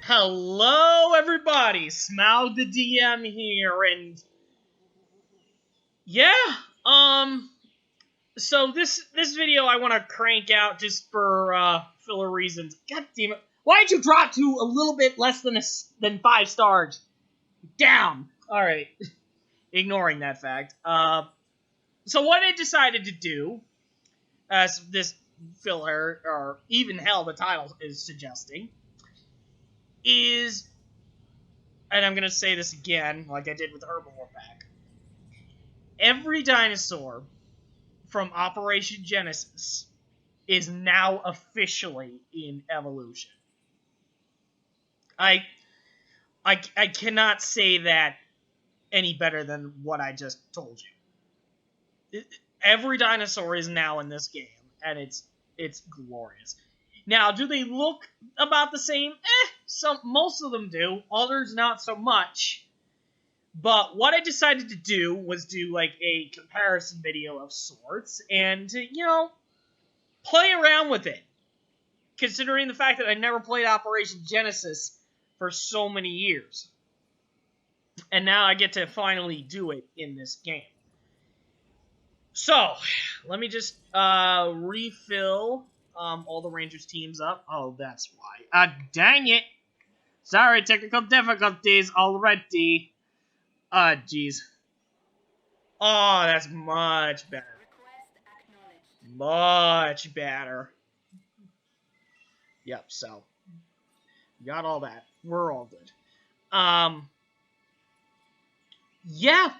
Hello, everybody. Smaug the DM here, and yeah, so this video I want to crank out just for filler reasons. God damn it! Why did you drop to a little bit less than 5 stars? Down. All right, ignoring that fact. So what I decided to do, as this filler, or even hell, the title is suggesting, is, and I'm gonna say this again, like I did with the Herbivore pack. Every dinosaur from Operation Genesis is now officially in evolution. I cannot say that any better than what I just told you. Every dinosaur is now in this game, and it's glorious. Now, do they look about the same? Most of them do. Others not so much. But what I decided to do was do like a comparison video of sorts and, play around with it. Considering the fact that I never played Operation Genesis for so many years. And now I get to finally do it in this game. So, let me just refill all the Rangers teams up. Oh, that's why. Dang it! Sorry, technical difficulties already. Jeez. Oh, that's much better. Much better. Yep, so. Got all that. We're all good. Yeah.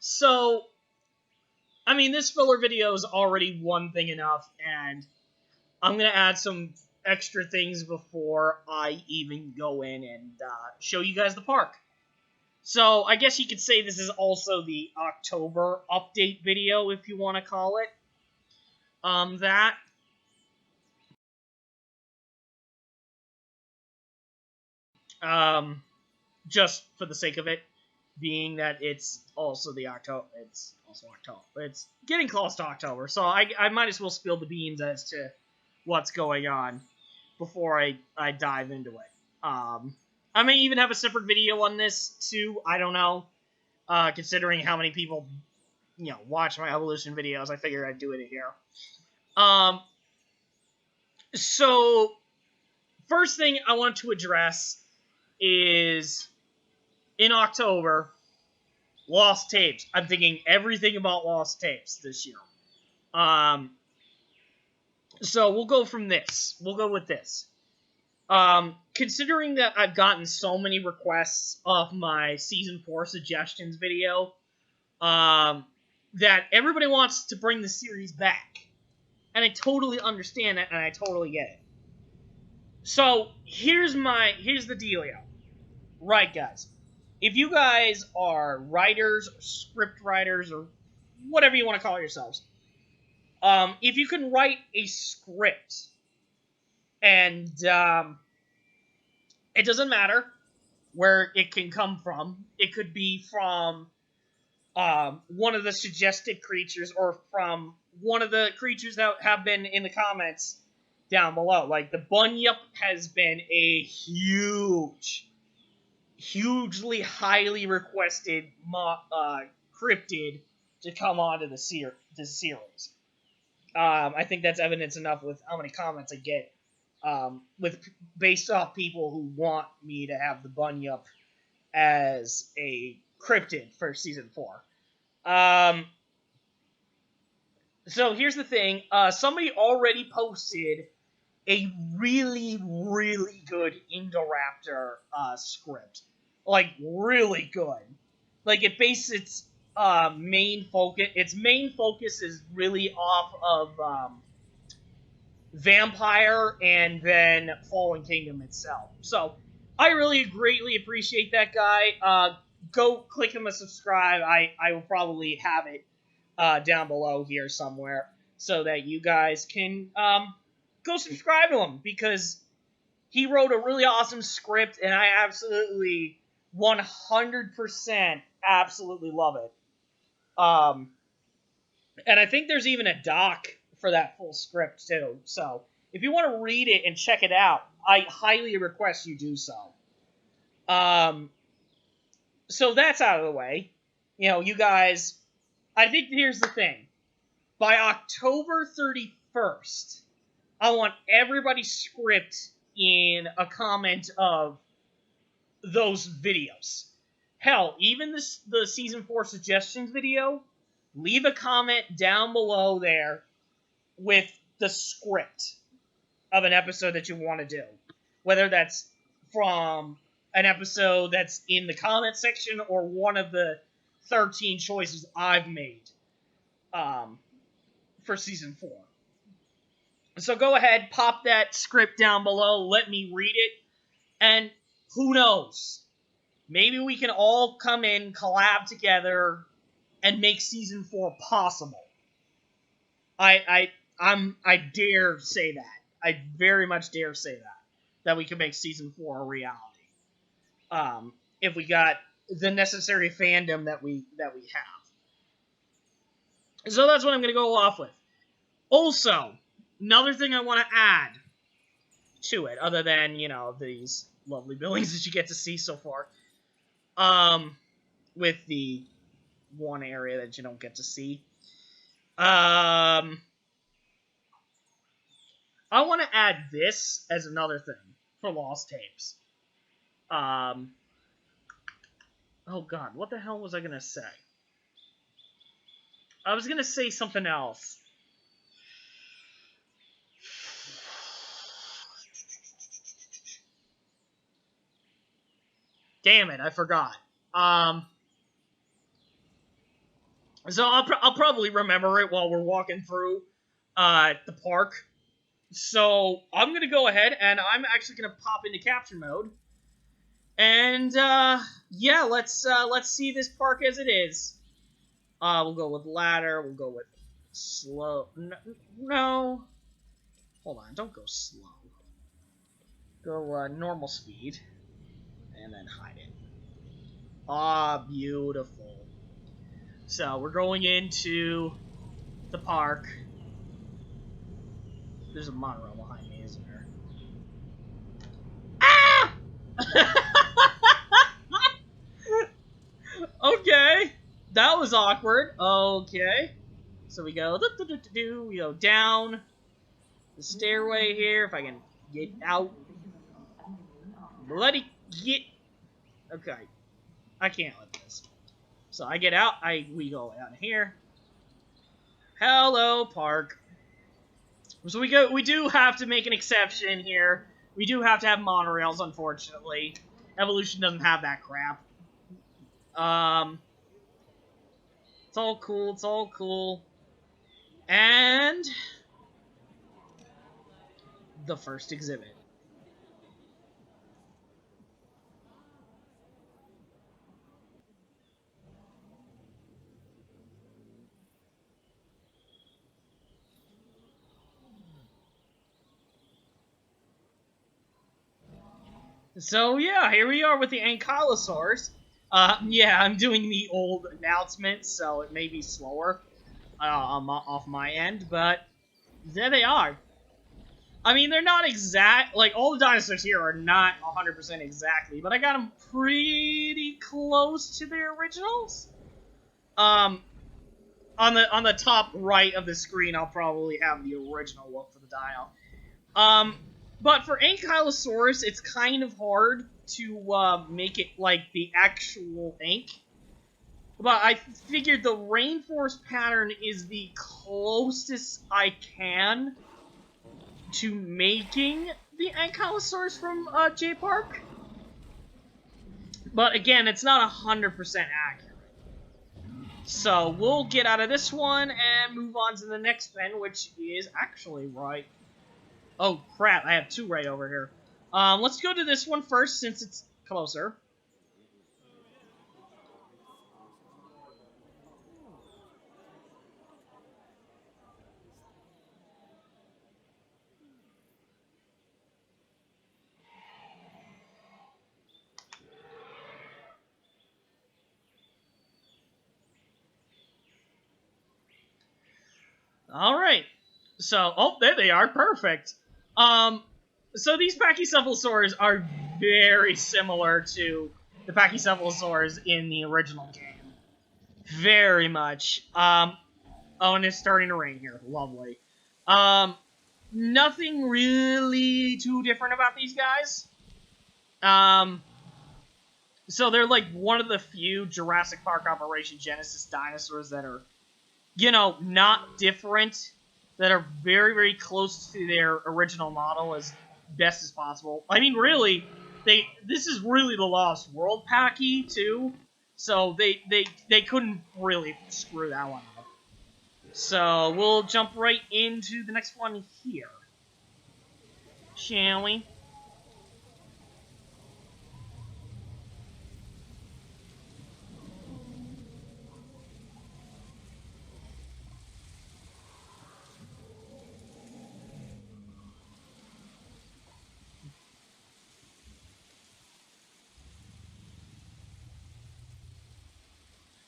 So, I mean, this filler video is already one thing enough, and I'm going to add some extra things before I even go in and show you guys the park. So, I guess you could say this is also the October update video, if you want to call it that. Just for the sake of it, being that it's also October. It's getting close to October, so I might as well spill the beans as to what's going on before I dive into it. I may even have a separate video on this, too. I don't know. Considering how many people, watch my evolution videos, I figured I'd do it here. So, first thing I want to address is, in October, Lost Tapes. I'm thinking everything about Lost Tapes this year. So, we'll go from this. We'll go with this. Considering that I've gotten so many requests off my Season 4 suggestions video, that everybody wants to bring the series back. And I totally understand that, and I totally get it. So, here's the dealio. Right, guys. If you guys are writers, or script writers, or whatever you want to call yourselves, if you can write a script, and it doesn't matter where it can come from. It could be from one of the suggested creatures, or from one of the creatures that have been in the comments down below. Like, the Bunyip has been a hugely highly requested cryptid to come onto the series. I think that's evidence enough with how many comments I get. Based off people who want me to have the Bunyip as a cryptid for Season 4. So here's the thing. Somebody already posted a really, really good Indoraptor script. Like, really good. Like, it bases its main focus. Its main focus is really off of Vampire and then Fallen Kingdom itself. So, I really greatly appreciate that guy. Go click him a subscribe. I will probably have it down below here somewhere so that you guys can go subscribe to him, because he wrote a really awesome script and I absolutely 100% absolutely love it. And I think there's even a doc for that full script too. So if you want to read it and check it out, I highly request you do so. So that's out of the way. You know, you guys, I think here's the thing. By October 31st, I want everybody's script in a comment of those videos. Hell, even the Season 4 suggestions video, leave a comment down below there with the script of an episode that you want to do. Whether that's from an episode that's in the comment section or one of the 13 choices I've made for Season 4. So go ahead, pop that script down below, let me read it, and who knows? Maybe we can all come in, collab together, and make Season 4 possible. I dare say that. I very much dare say that we can make Season 4 a reality. If we got the necessary fandom that we have. So that's what I'm going to go off with. Also, another thing I want to add to it, other than, you know, these lovely buildings that you get to see so far, with the one area that you don't get to see, I want to add this as another thing for Lost Tapes. Oh god, what the hell was I going to say? I was going to say something else. Damn it, I forgot. So I'll probably remember it while we're walking through the park. So I'm going to go ahead and I'm actually going to pop into capture mode. And yeah, let's see this park as it is. We'll go with ladder, we'll go with slow. No. Hold on, don't go slow. Go normal speed. And then hide it. Ah, beautiful. So, we're going into the park. There's a monorail behind me, isn't there? Ah! Okay. That was awkward. Okay. So we go, we go down the stairway here, if I can get out. Bloody get. Okay. I can't let this. So I get out, we go out here. Hello, park. So we do have to make an exception here. We do have to have monorails, unfortunately. Evolution doesn't have that crap. It's all cool, it's all cool. And the first exhibit. So yeah, here we are with the Ankylosaurus. Yeah, I'm doing the old announcement, so it may be slower off my end, but there they are. I mean, they're not exact, like, all the dinosaurs here are not 100% exactly, but I got them pretty close to their originals. On the top right of the screen, I'll probably have the original look for the dino. But for Ankylosaurus, it's kind of hard to make it like the actual Ank. But I figured the rainforest pattern is the closest I can to making the Ankylosaurus from JPOG. But again, it's not 100% accurate. So we'll get out of this one and move on to the next pen, which is actually right. Oh crap, I have two right over here. Let's go to this one first since it's closer. Alright. So, oh, there they are. Perfect. So these Pachycephalosaurs are very similar to the Pachycephalosaurs in the original game. Very much. Oh, and it's starting to rain here. Lovely. Nothing really too different about these guys. So they're like one of the few Jurassic Park Operation Genesis dinosaurs that are, you know, not different, that are very, very close to their original model as best as possible. I mean, really, this is really the Lost World Packy, too, so they couldn't really screw that one up. So we'll jump right into the next one here. Shall we?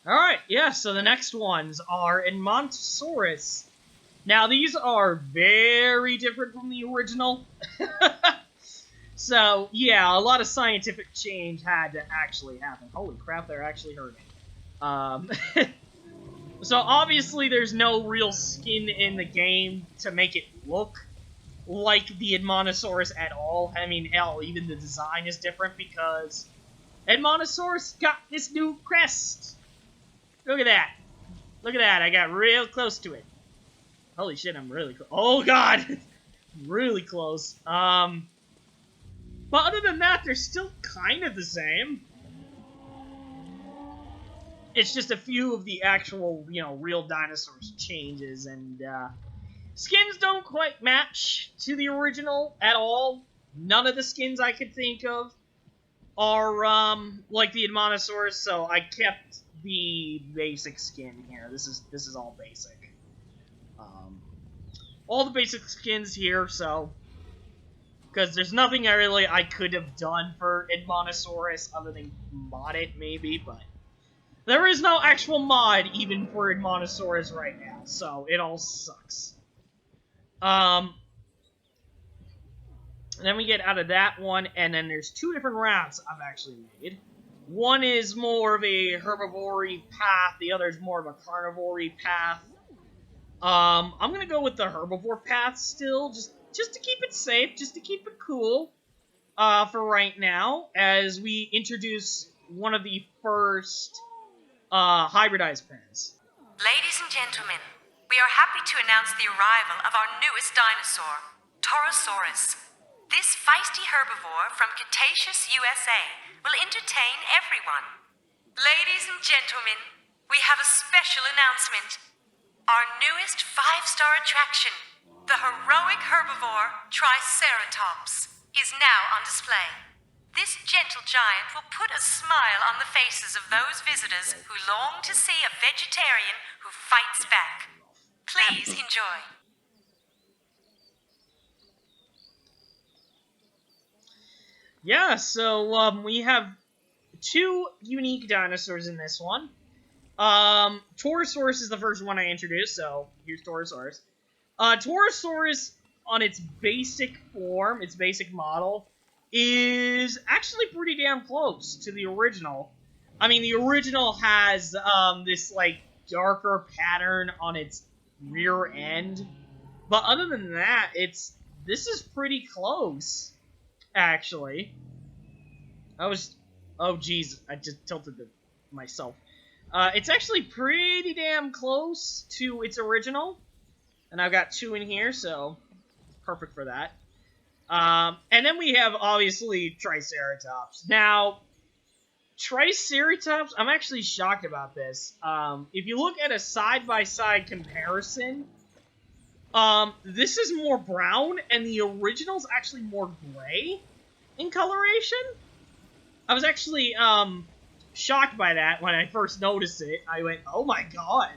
Alright, yeah, so the next ones are Ankylosaurus. Now, these are very different from the original. So, yeah, a lot of scientific change had to actually happen. Holy crap, they're actually hurting. So, obviously, there's no real skin in the game to make it look like the Ankylosaurus at all. I mean, hell, even the design is different because Ankylosaurus got this new crest. Look at that. Look at that. I got real close to it. Holy shit, I'm really close. Oh, God. Really close. But other than that, they're still kind of the same. It's just a few of the actual, you know, real dinosaurs changes, and, skins don't quite match to the original at all. None of the skins I could think of are, like the Ankylosaurus, so I kept the basic skin here. This is all basic. All the basic skins here, so because there's nothing I could have done for Ankylosaurus other than mod it maybe, but there is no actual mod even for Ankylosaurus right now, so it all sucks. And then we get out of that one, and then there's two different routes I've actually made. One is more of a herbivore path, the other is more of a carnivore path. I'm gonna go with the herbivore path still, just to keep it safe, just to keep it cool, for right now, as we introduce one of the first, hybridized pens. Ladies and gentlemen, we are happy to announce the arrival of our newest dinosaur, Camarosaurus. This feisty herbivore from Cretaceous, USA, will entertain everyone. Ladies and gentlemen, we have a special announcement. Our newest 5-star attraction, the heroic herbivore Triceratops, is now on display. This gentle giant will put a smile on the faces of those visitors who long to see a vegetarian who fights back. Please enjoy. Yeah, so, we have two unique dinosaurs in this one. Torosaurus is the first one I introduced, so here's Torosaurus. Torosaurus, on its basic form, its basic model, is actually pretty damn close to the original. I mean, the original has, this, like, darker pattern on its rear end. But other than that, this is pretty close, actually. Oh, jeez, I just tilted myself. It's actually pretty damn close to its original. And I've got two in here, so perfect for that. And then we have, obviously, Triceratops. Now, Triceratops, I'm actually shocked about this. If you look at a side-by-side comparison, this is more brown, and the original's actually more gray in coloration. I was actually, shocked by that when I first noticed it. I went, oh my god.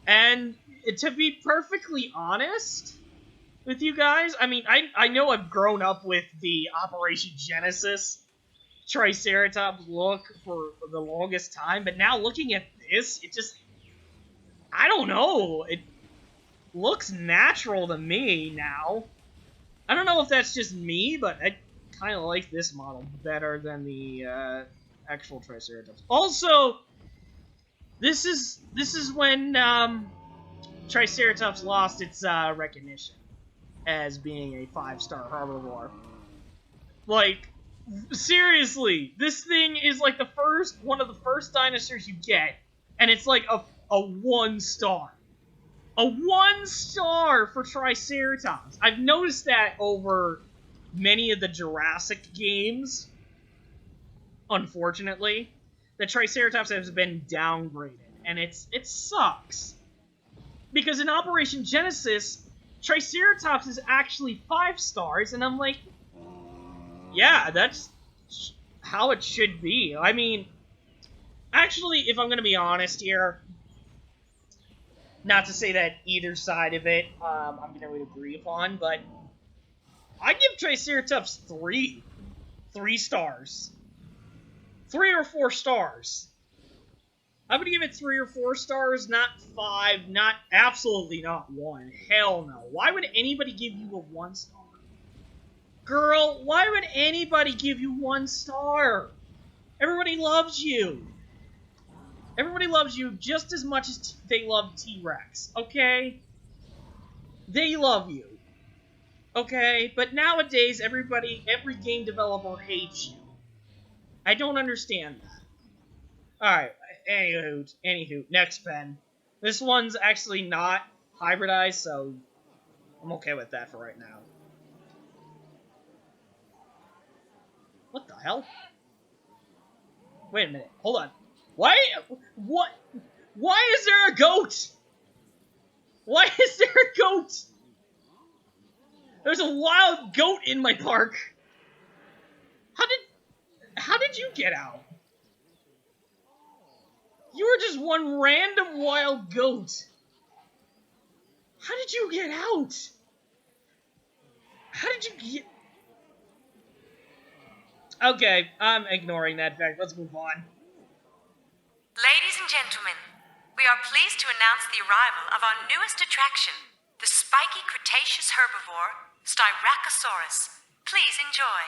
And to be perfectly honest with you guys, I mean, I know I've grown up with the Operation Genesis Triceratops look for the longest time, but now looking at this, it just, I don't know, it looks natural to me now. I don't know if that's just me, but I kind of like this model better than the actual Triceratops. Also, this is when Triceratops lost its recognition as being a 5-star herbivore. Like, seriously, this thing is like one of the first dinosaurs you get, and it's like a 1-star. A 1-star for Triceratops. I've noticed that over many of the Jurassic games, unfortunately. The Triceratops has been downgraded, and it sucks. Because in Operation Genesis, Triceratops is actually 5 stars, and I'm like, yeah, that's how it should be. I mean, actually, if I'm going to be honest here, not to say that either side of it I'm going to agree upon, but I give Triceratops 3 stars. 3 or 4 stars. I would give it 3 or 4 stars, not 5, absolutely not 1. Hell no. Why would anybody give you a 1 star? Girl, why would anybody give you 1 star? Everybody loves you. Everybody loves you just as much as they love T-Rex, okay? They love you. Okay? But nowadays, every game developer hates you. I don't understand that. Alright, anywho, next pen. This one's actually not hybridized, so I'm okay with that for right now. What the hell? Wait a minute, hold on. Why is there a goat? Why is there a goat? There's a wild goat in my park. How did you get out? You were just one random wild goat. How did you get out? How did you get... Okay, I'm ignoring that fact. Let's move on. Ladies and gentlemen, we are pleased to announce the arrival of our newest attraction, the spiky Cretaceous herbivore, Styracosaurus. Please enjoy.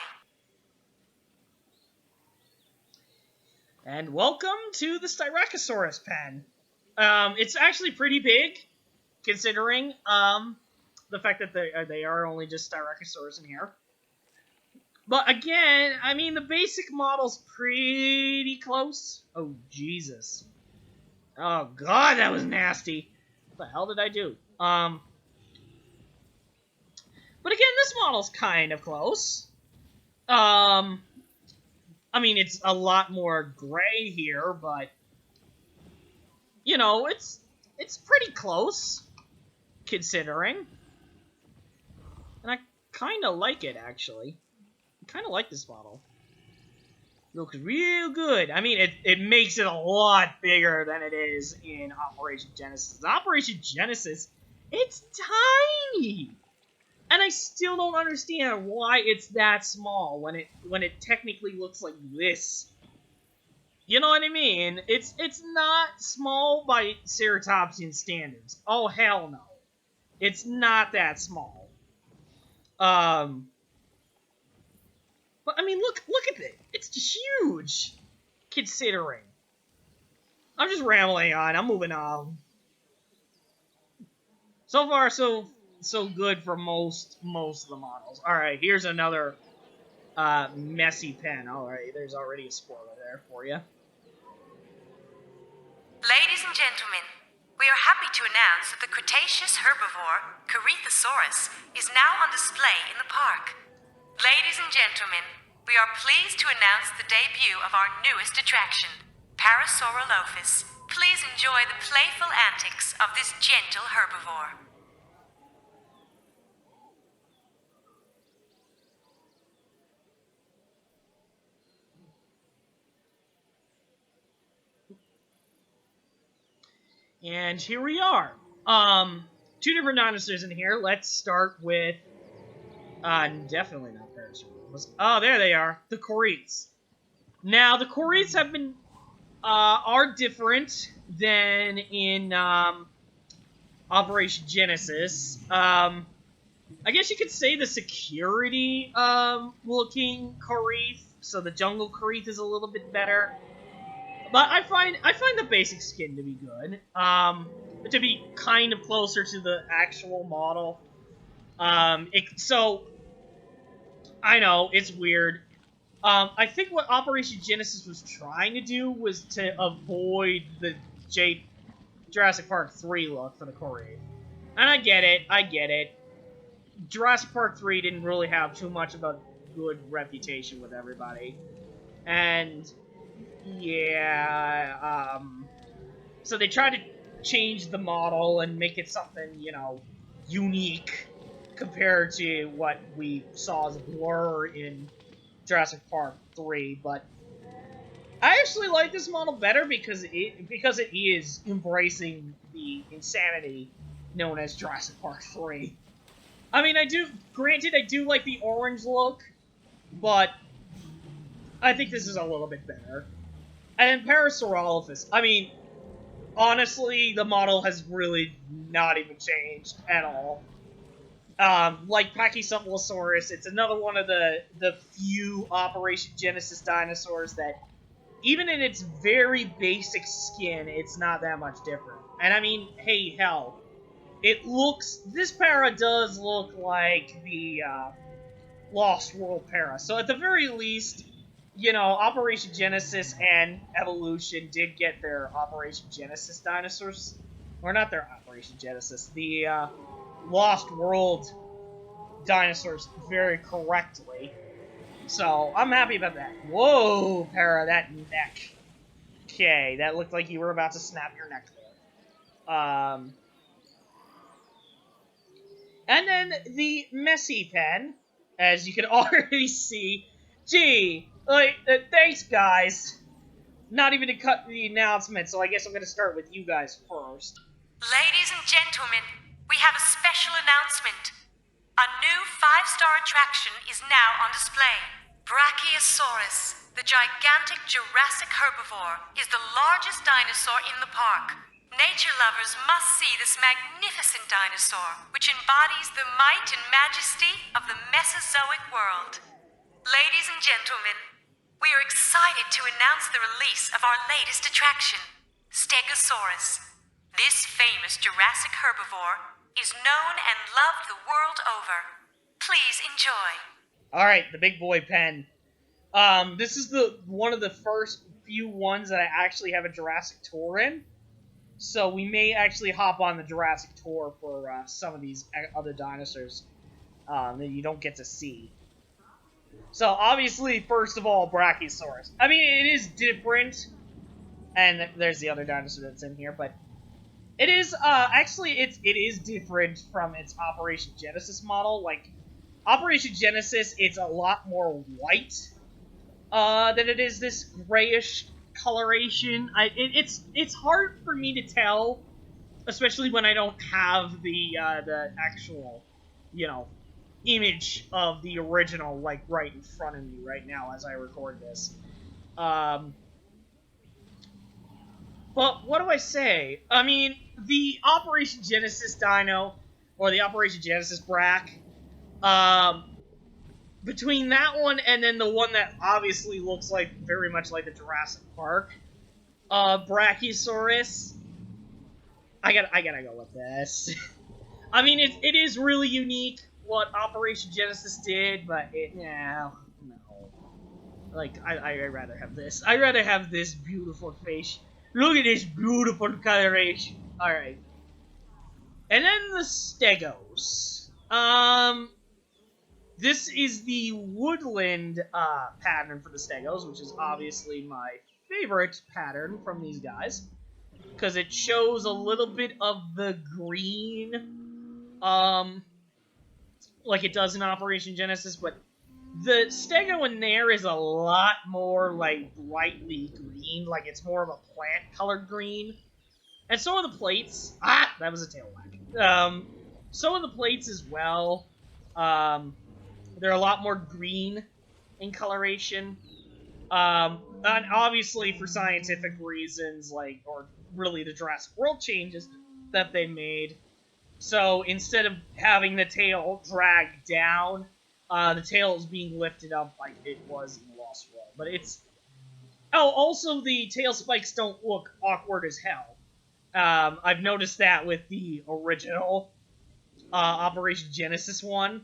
And welcome to the Styracosaurus pen. It's actually pretty big, considering the fact that they are only just Styracosaurus in here. But again, I mean, the basic model's pretty close. Oh, Jesus. Oh, God, that was nasty. What the hell did I do? But again, this model's kind of close. I mean, it's a lot more gray here, but, you know, it's pretty close, considering. And I kind of like it, actually. I kind of like this model. It looks real good. I mean, it makes it a lot bigger than it is in Operation Genesis. In Operation Genesis, it's tiny! And I still don't understand why it's that small when it technically looks like this. You know what I mean? It's not small by ceratopsian standards. Oh, hell no. It's not that small. But I mean, look at it. It's huge, considering. I'm just rambling on. I'm moving on. So far, so good for most of the models. All right, here's another messy pen. All right, there's already a spoiler there for you. Ladies and gentlemen, we are happy to announce that the Cretaceous herbivore, Carcharodontosaurus, is now on display in the park. Ladies and gentlemen, we are pleased to announce the debut of our newest attraction, Camarosaurus. Please enjoy the playful antics of this gentle herbivore. And here we are. Two different dinosaurs in here. Let's start with definitely not Parasaurus. Oh, there they are. The Coretes. Now, the Coretes have been are different than in Operation Genesis. I guess you could say the security looking Karith, so the jungle Karith is a little bit better. But I find the basic skin to be good. To be kind of closer to the actual model. So I know it's weird. I think what Operation Genesis was trying to do was to avoid the Jurassic Park 3 look for the Karith. And I get it. Jurassic Park 3 didn't really have too much of a good reputation with everybody. And yeah, so they tried to change the model and make it something, you know, unique compared to what we saw as a blur in Jurassic Park 3, but I actually like this model better because it is embracing the insanity known as Jurassic Park 3. I mean, I do like the orange look, but I think this is a little bit better. And Parasaurolophus, I mean, honestly, the model has really not even changed at all. Like Pachycephalosaurus, it's another one of the few Operation Genesis dinosaurs that, even in its very basic skin, it's not that much different. And I mean, hey, hell, this para does look like the Lost World para. So at the very least, you know, Operation Genesis and Evolution did get their Operation Genesis dinosaurs. Or not their Operation Genesis, the Lost World dinosaurs very correctly. So, I'm happy about that. Whoa, Para, that neck. Okay, that looked like you were about to snap your neck there. And then the Messy Pen, as you can already see. Gee, like, thanks, guys. Not even to cut the announcement, so I guess I'm going to start with you guys first. Ladies and gentlemen, we have a special announcement. A new 5-star attraction is now on display. Brachiosaurus, the gigantic Jurassic herbivore, is the largest dinosaur in the park. Nature lovers must see this magnificent dinosaur, which embodies the might and majesty of the Mesozoic world. Ladies and gentlemen, we are excited to announce the release of our latest attraction, Stegosaurus. This famous Jurassic herbivore is known and loved the world over. Please enjoy. Alright, the big boy pen. This is one of the first few ones that I actually have a Jurassic tour in. So we may actually hop on the Jurassic tour for some of these other dinosaurs that you don't get to see. So obviously, first of all, Brachiosaurus. I mean, it is different. And there's the other dinosaur that's in here, but it is, it is different from its Operation Genesis model. Like, Operation Genesis, it's a lot more white, than it is this grayish coloration. It's hard for me to tell, especially when I don't have the actual, you know, image of the original, like, right in front of me right now as I record this. But what do I say? I mean, the Operation Genesis dino, or the Operation Genesis Brack, between that one and then the one that obviously looks like very much like the Jurassic Park, Brachiosaurus, I gotta go with this. I mean, it is really unique what Operation Genesis did, but no. Like, I'd rather have this. I'd rather have this beautiful face. Look at this beautiful coloration. Alright. And then the Stegos. This is the woodland pattern for the Stegos, which is obviously my favorite pattern from these guys. Because it shows a little bit of the green, like it does in Operation Genesis, but the Stego in there is a lot more, like, brightly green, like it's more of a plant-colored green. And so are the plates. Ah, that was a tail whack. So are the plates as well. They're a lot more green in coloration. And obviously for scientific reasons, like, or really the Jurassic World changes that they made, So instead of having the tail drag down, the tail is being lifted up like it was in Lost World. But it's... Oh, also the tail spikes don't look awkward as hell. I've noticed that with the original Operation Genesis one.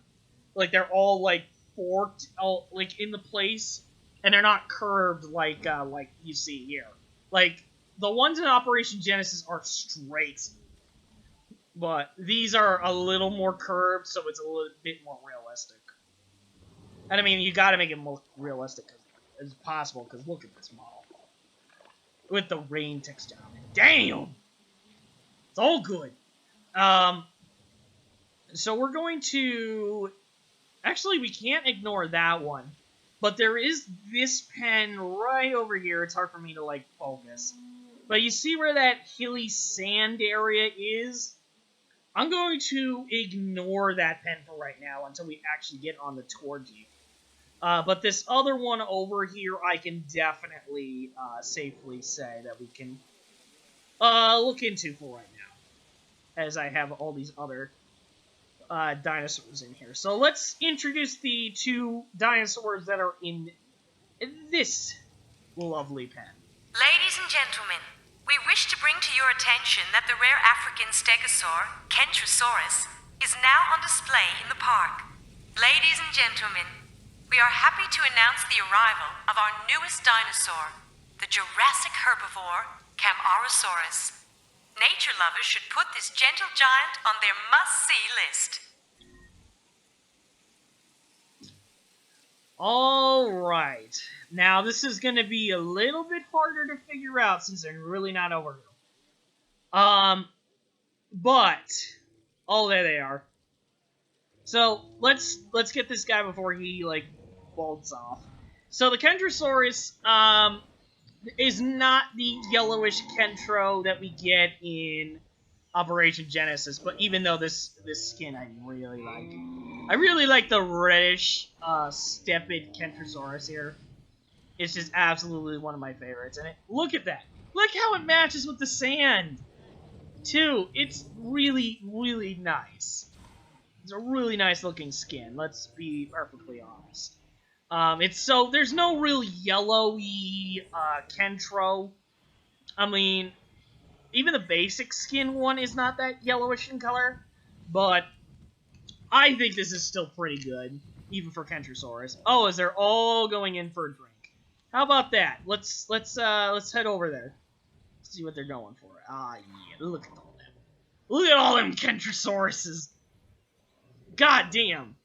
Like, they're all, like, forked, all, like, in the place, and they're not curved like you see here. Like, the ones in Operation Genesis are straight, but these are a little more curved, so it's a little bit more realistic. And I mean, you gotta make it more realistic as possible, because look at this model. With the rain texture on it. Damn! It's all good. So we're going to... Actually, we can't ignore that one. But there is this pen right over here. It's hard for me to, like, focus. But you see where that hilly sand area is? I'm going to ignore that pen for right now until we actually get on the tour jeep. But this other one over here, I can definitely safely say that we can look into for right now. As I have all these other dinosaurs in here. So let's introduce the two dinosaurs that are in this lovely pen. Ladies and gentlemen, we wish to bring to your attention that the rare African stegosaur, Carcharodontosaurus, is now on display in the park. Ladies and gentlemen, we are happy to announce the arrival of our newest dinosaur, the Jurassic herbivore, Camarosaurus. Nature lovers should put this gentle giant on their must-see list. Alright. Now, this is going to be a little bit harder to figure out since they're really not over here. But... Oh, there they are. So, let's get this guy before he, like, bolts off. So, the Carcharodontosaurus, is not the yellowish Kentro that we get in Operation Genesis, but even though this skin I really like. I really like the reddish, stepid Carcharodontosaurus here. It's just absolutely one of my favorites. And look at that! Look how it matches with the sand! Too, it's really, really nice. It's a really nice looking skin, let's be perfectly honest. There's no real yellowy, Kentro. I mean, even the basic skin one is not that yellowish in color, but I think this is still pretty good, even for Carcharodontosaurus. Oh, as they're all going in for a drink. How about that? Let's head over there. See what they're going for. Ah, yeah, look at all them. Look at all them Carcharodontosaurus. God damn.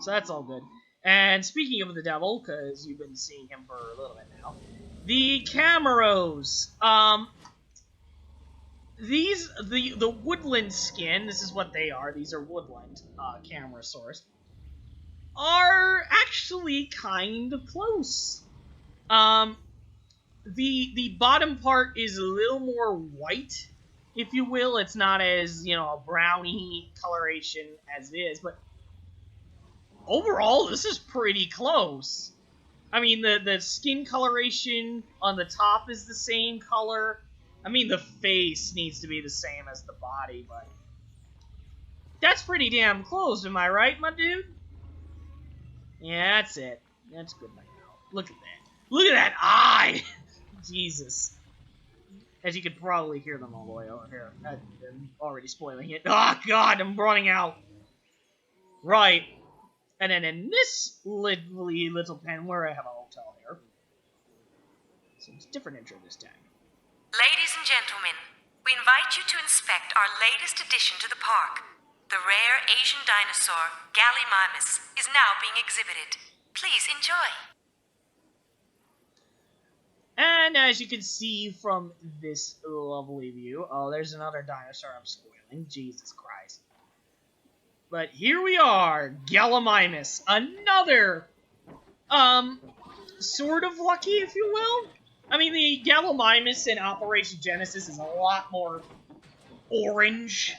So that's all good. And speaking of the devil, because you've been seeing him for a little bit now, the Camaros. The woodland skin, this is what they are, these are woodland Camarosaurus, are actually kind of close. The bottom part is a little more white, if you will. It's not as, a browny coloration as it is, but overall, this is pretty close. I mean, the skin coloration on the top is the same color. I mean, the face needs to be the same as the body, but that's pretty damn close, am I right, my dude? Yeah, that's it. That's good right now. Look at that. Look at that eye! Jesus. As you could probably hear them all the way over here. I'm already spoiling it. Oh, God, I'm running out. Right. And then in this lovely little pen, where I have a hotel here. So it's a different intro this time. Ladies and gentlemen, we invite you to inspect our latest addition to the park. The rare Asian dinosaur, Gallimimus, is now being exhibited. Please enjoy. And as you can see from this lovely view, oh, there's another dinosaur I'm spoiling. Jesus Christ. But here we are, Gallimimus. Another, sort of lucky, if you will. I mean, the Gallimimus in Operation Genesis is a lot more orange,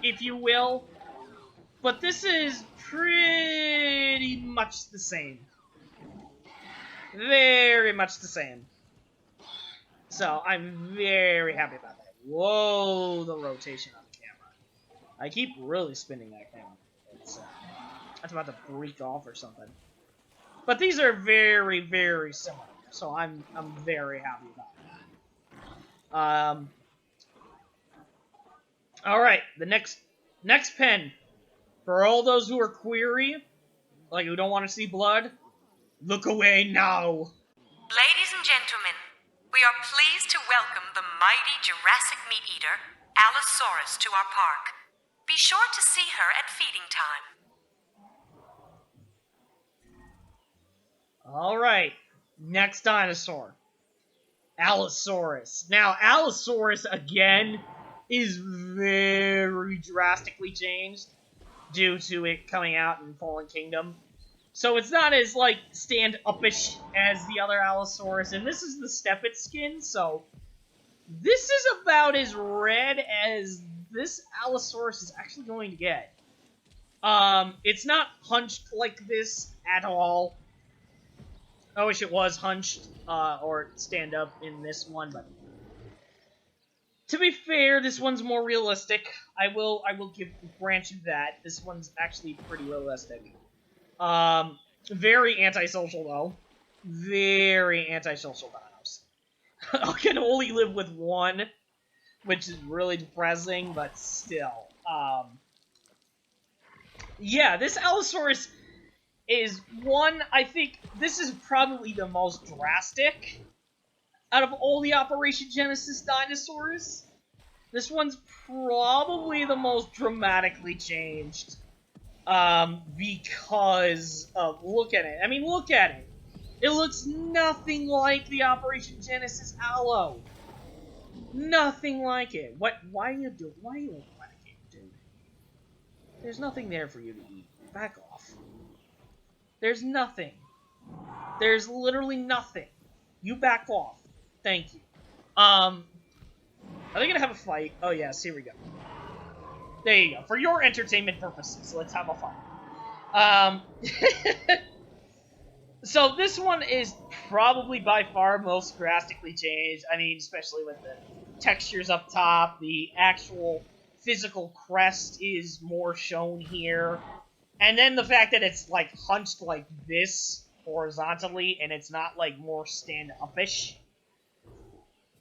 if you will. But this is pretty much the same. Very much the same. So, I'm very happy about that. Whoa, the rotation on the camera. I keep really spinning that camera. It's about to break off or something. But these are very, very similar, so I'm very happy about that. All right, the next pen for all those who are query, like who don't want to see blood. Look away now. Ladies and gentlemen, we are pleased to welcome the mighty Jurassic meat eater, Allosaurus, to our park. Be sure to see her at feeding time. All right, next dinosaur, Allosaurus. Now, Allosaurus again is very drastically changed due to it coming out in Fallen Kingdom. So it's not as, like, stand-upish as the other Allosaurus, and this is the Steppet skin, so this is about as red as this Allosaurus is actually going to get. It's not hunched like this at all. I wish it was hunched, or stand up in this one, but to be fair, this one's more realistic. I will grant you that. This one's actually pretty realistic. Very antisocial, though. Very antisocial dinos. I can only live with one, which is really depressing, but still. Yeah, this Allosaurus is one, I think, this is probably the most drastic out of all the Operation Genesis dinosaurs. This one's probably the most dramatically changed. Because of, look at it. I mean, look at it. It looks nothing like the Operation Genesis Allo. Nothing like it. Why are you panicking, dude? There's nothing there for you to eat. Back off. There's nothing. There's literally nothing. You back off. Thank you. Are they gonna have a fight? Oh yes, here we go. There you go. For your entertainment purposes, let's have a fight. So this one is probably by far most drastically changed. I mean, especially with the textures up top. The actual physical crest is more shown here. And then the fact that it's, like, hunched like this horizontally, and it's not, like, more stand-up-ish.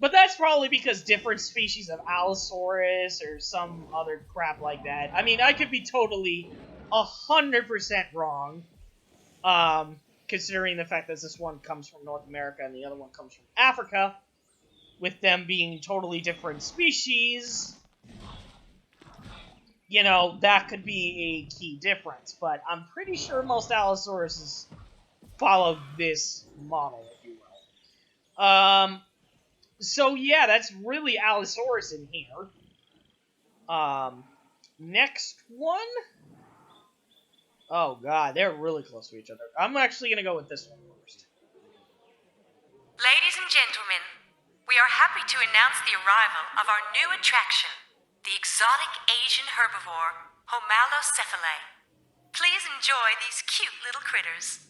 But that's probably because different species of Allosaurus or some other crap like that. I mean, I could be totally 100% wrong, considering the fact that this one comes from North America and the other one comes from Africa, with them being totally different species. You know, that could be a key difference, but I'm pretty sure most Allosauruses follow this model, if you will. So yeah, that's really Allosaurus in here. Next one? Oh god, they're really close to each other. I'm actually gonna go with this one first. Ladies and gentlemen, we are happy to announce the arrival of our new attraction, the exotic Asian herbivore, Homalocephalae. Please enjoy these cute little critters.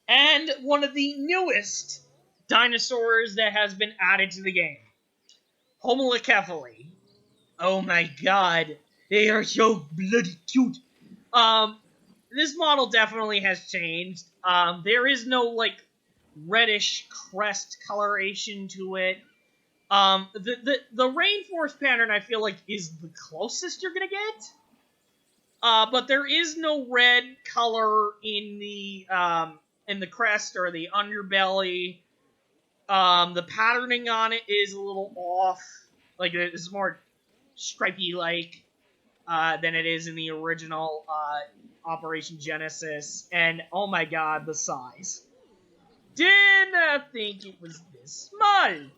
And one of the newest dinosaurs that has been added to the game, Homalocephalae. Oh my god, they are so bloody cute. This model definitely has changed. There is no, like, reddish crest coloration to it. The rainforest pattern, I feel like, is the closest you're gonna get. But there is no red color in the crest or the underbelly. The patterning on it is a little off. Like, it's more stripy-like than it is in the original Operation Genesis. And, oh my god, the size. Did not think it was this small.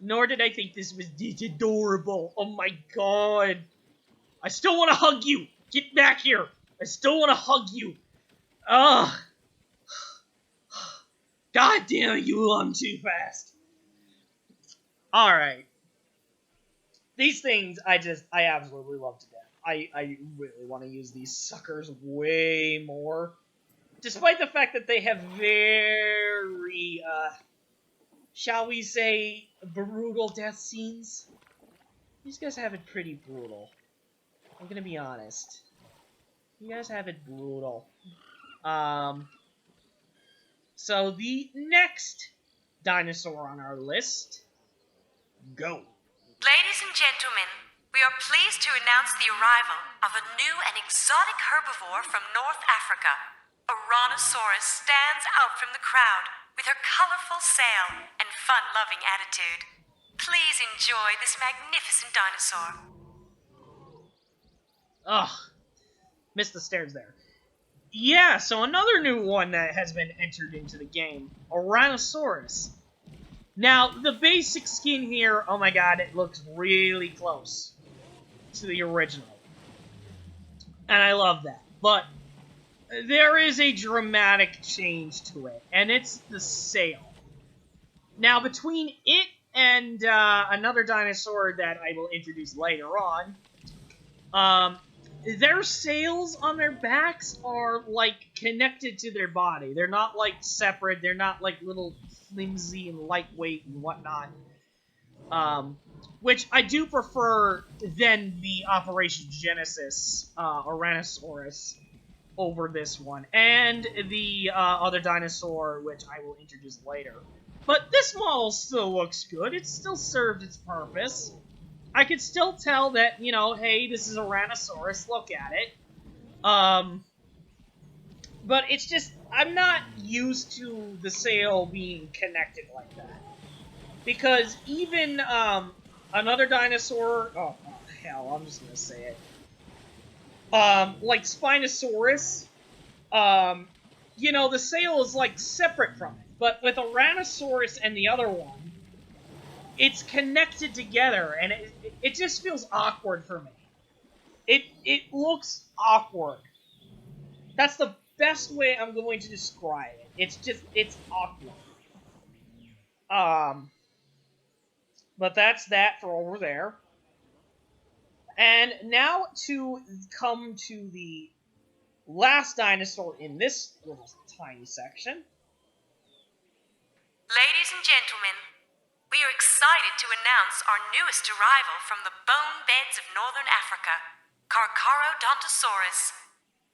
Nor did I think this was this adorable. Oh my god. I still want to hug you. Get back here. I still want to hug you. Ugh. God damn it, you run too fast. Alright. These things, I absolutely love to death. I really want to use these suckers way more. Despite the fact that they have very, shall we say, brutal death scenes. these guys have it pretty brutal. I'm gonna be honest. You guys have it brutal. So the next dinosaur on our list, go. Ladies and gentlemen, we are pleased to announce the arrival of a new and exotic herbivore from North Africa. Aranasaurus stands out from the crowd with her colorful sail and fun-loving attitude. Please enjoy this magnificent dinosaur. Ugh, missed the stairs there. Yeah, so another new one that has been entered into the game, Aranasaurus. Now, the basic skin here, oh my god, it looks really close to the original. And I love that. But there is a dramatic change to it, and it's the sail. Now, between it and another dinosaur that I will introduce later on, their sails on their backs are, like, connected to their body. They're not, like, separate. They're not, like, little flimsy and lightweight and whatnot. Which I do prefer than the Operation Genesis Aranasaurus over this one. And the other dinosaur, which I will introduce later. But this model still looks good. It still served its purpose. I could still tell that, you know, hey, this is Aranasaurus, look at it. But it's just, I'm not used to the sail being connected like that. Because even, another dinosaur, oh hell, I'm just gonna say it. Like Spinosaurus, you know, the sail is, like, separate from it. But with Aranasaurus and the other one, it's connected together, and it just feels awkward for me. It looks awkward. That's the best way I'm going to describe it. It's awkward. But that's that for over there. And now to come to the last dinosaur in this little tiny section. Ladies and gentlemen, we are excited to announce our newest arrival from the bone beds of northern Africa, Carcharodontosaurus.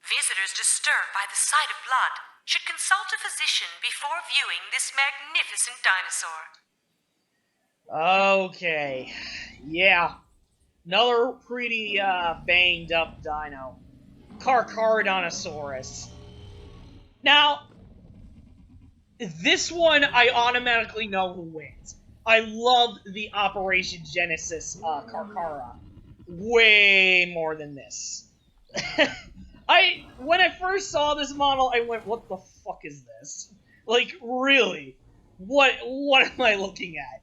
Visitors disturbed by the sight of blood should consult a physician before viewing this magnificent dinosaur. Okay, yeah. Another pretty banged up dino. Carcharodontosaurus. Now, this one I automatically know who wins. I love the Operation Genesis Carchara way more than this. When I first saw this model, I went, what the fuck is this? Like, really? What am I looking at?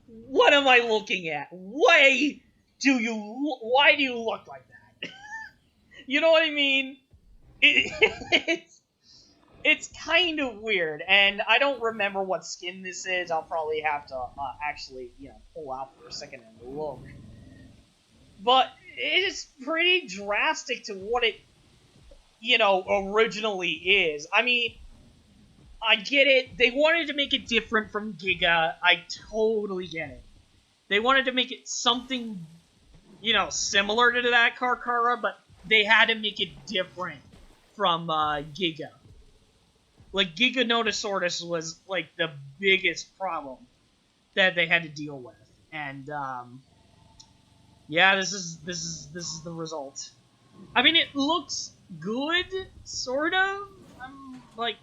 What am I looking at? Why do you look like that? You know what I mean? It's kind of weird, and I don't remember what skin this is. I'll probably have to actually, you know, pull out for a second and look. But it's pretty drastic to what it, you know, originally is. I mean, I get it. They wanted to make it different from Giga. I totally get it. They wanted to make it something, you know, similar to that Carchara, but they had to make it different from Giga. Like, Giganotosaurus was, like, the biggest problem that they had to deal with. And, yeah, this is the result. I mean, it looks good, sort of. I'm, like,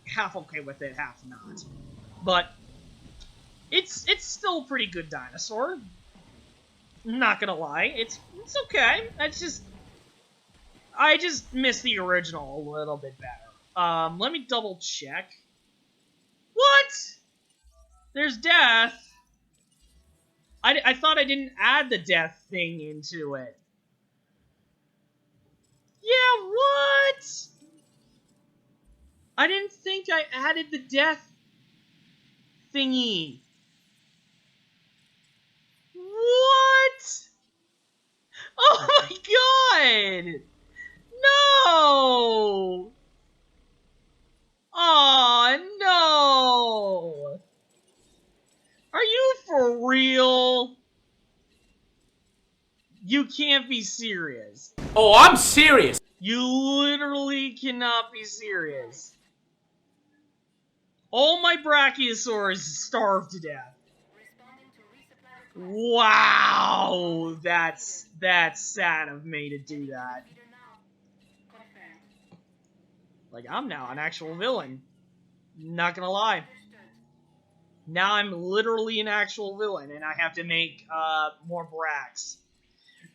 half okay with it, half not. But it's still a pretty good dinosaur. I'm not gonna lie. It's okay. I just miss the original a little bit better. Let me double check. What? There's death. I thought I didn't add the death thing into it. Yeah, what? I didn't think I added the death thingy. What? Oh my god! No! Aw, no! Are you for real? be serious. Oh, I'm serious. You literally cannot be serious. All my Brachiosaurus starved to death. Wow, that's sad of me to do that. Like, I'm now an actual villain. Not gonna lie. Now I'm literally an actual villain, and I have to make more Brax.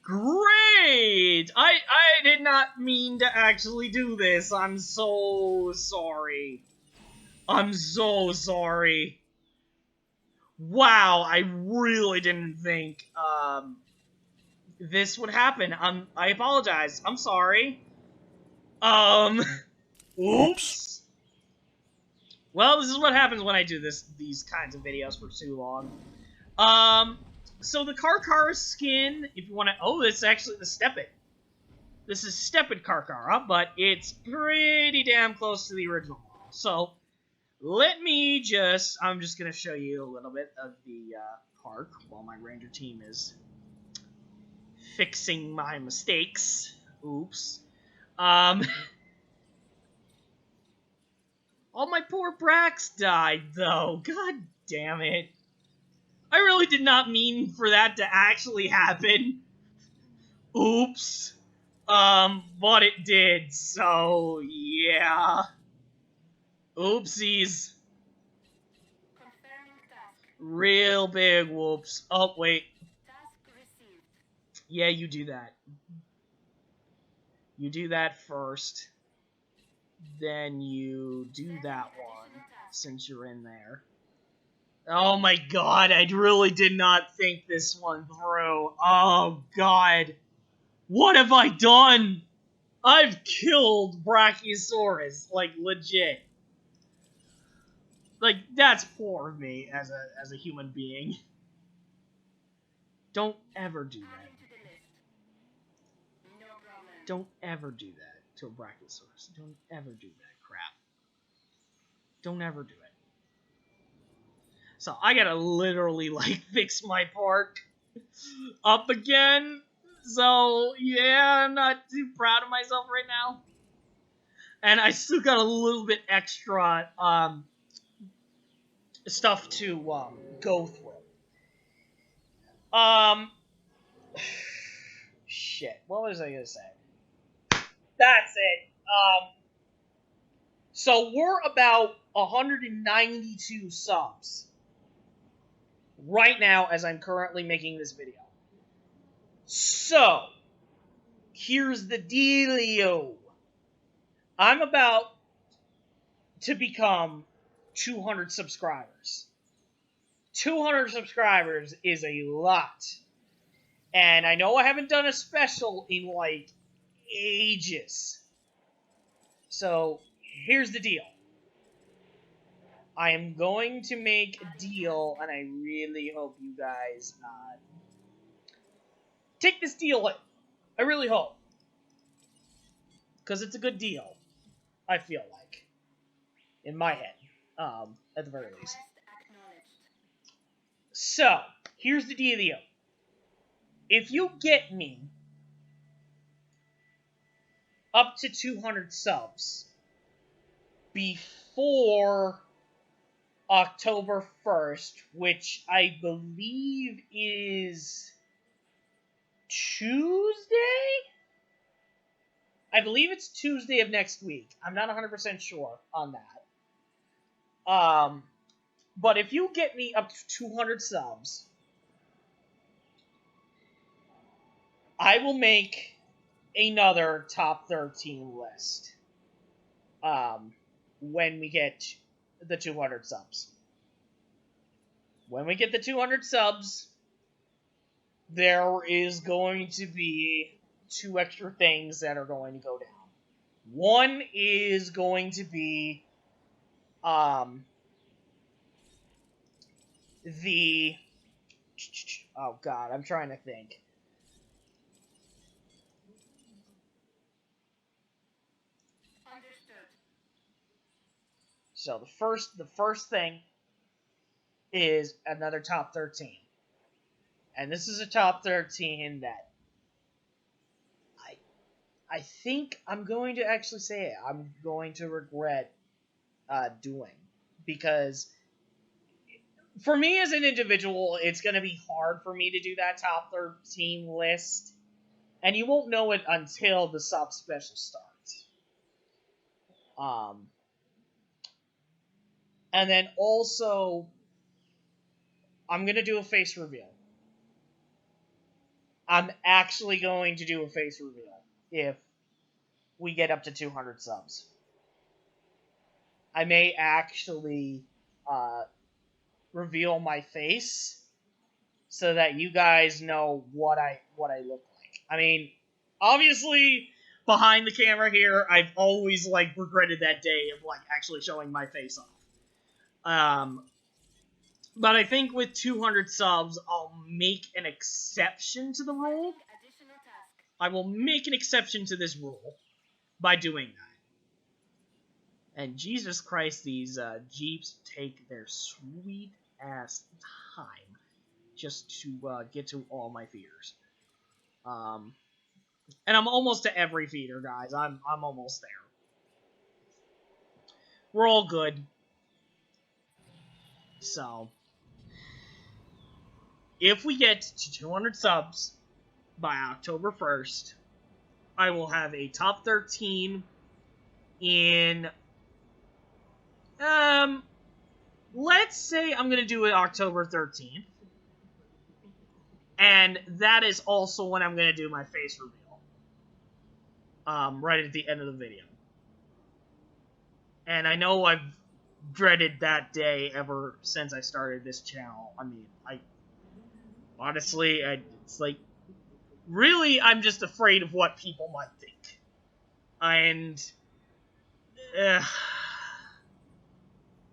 Great! I did not mean to actually do this. I'm so sorry. I'm so sorry. Wow, I really didn't think this would happen. I apologize. I'm sorry. Oops. Well, this is what happens when I do these kinds of videos for too long. So the Carcharodontosaurus skin, if you want to... Oh, it's actually the Stepid. This is Stepid Carchara, but it's pretty damn close to the original model. So, let me just... I'm just going to show you a little bit of the park while my ranger team is fixing my mistakes. Oops. All my poor Brax died, though. God damn it. I really did not mean for that to actually happen. Oops. But it did, so yeah. Oopsies. Real big whoops. Oh, wait. Yeah, you do that. You do that first. Then you do that one, since you're in there. Oh my god, I really did not think this one through. Oh god. What have I done? I've killed Brachiosaurus, like, legit. Like, that's poor of me as a human being. Don't ever do that. Don't ever do that to a Brachiosaurus. Don't ever do that crap. Don't ever do it. So I gotta literally, like, fix my park up again. So, yeah, I'm not too proud of myself right now. And I still got a little bit extra, stuff to, go through. Shit, what was I gonna say? That's it. So we're about 192 subs right now as I'm currently making this video. So, here's the dealio. I'm about to become 200 subscribers. 200 subscribers is a lot. And I know I haven't done a special in, like, ages. So, here's the deal. I am going to make a deal, and I really hope you guys take this deal in. I really hope. Because it's a good deal, I feel like. In my head. At the very least. So, here's the dealio. If you get me up to 200 subs before October 1st, which I believe is Tuesday? I believe it's Tuesday of next week. I'm not 100% sure on that. But if you get me up to 200 subs, I will make another top 13 list. When we get the 200 subs. When we get the 200 subs, there is going to be 2 extra things that are going to go down. One is going to be the... Oh god, I'm trying to think. So the first thing is another top 13. And this is a top 13 that I think I'm going to actually say it. I'm going to regret doing, because for me as an individual, it's going to be hard for me to do that top 13 list, and you won't know it until the sub special starts. And then also, I'm going to do a face reveal. I'm actually going to do a face reveal if we get up to 200 subs. I may actually reveal my face so that you guys know what I look like. I mean, obviously, behind the camera here, I've always like regretted that day of like actually showing my face off. But I think with 200 subs, I'll make an exception to the rule. I will make an exception to this rule by doing that. And Jesus Christ, these Jeeps take their sweet ass time just to get to all my feeders. And I'm almost to every feeder, guys. I'm almost there. We're all good. So, if we get to 200 subs by October 1st, I will have a top 13 in, let's say I'm going to do it October 13th. And that is also when I'm going to do my face reveal. Right at the end of the video. And I know I've dreaded that day ever since I started this channel. I mean, honestly, it's like, really, I'm just afraid of what people might think. And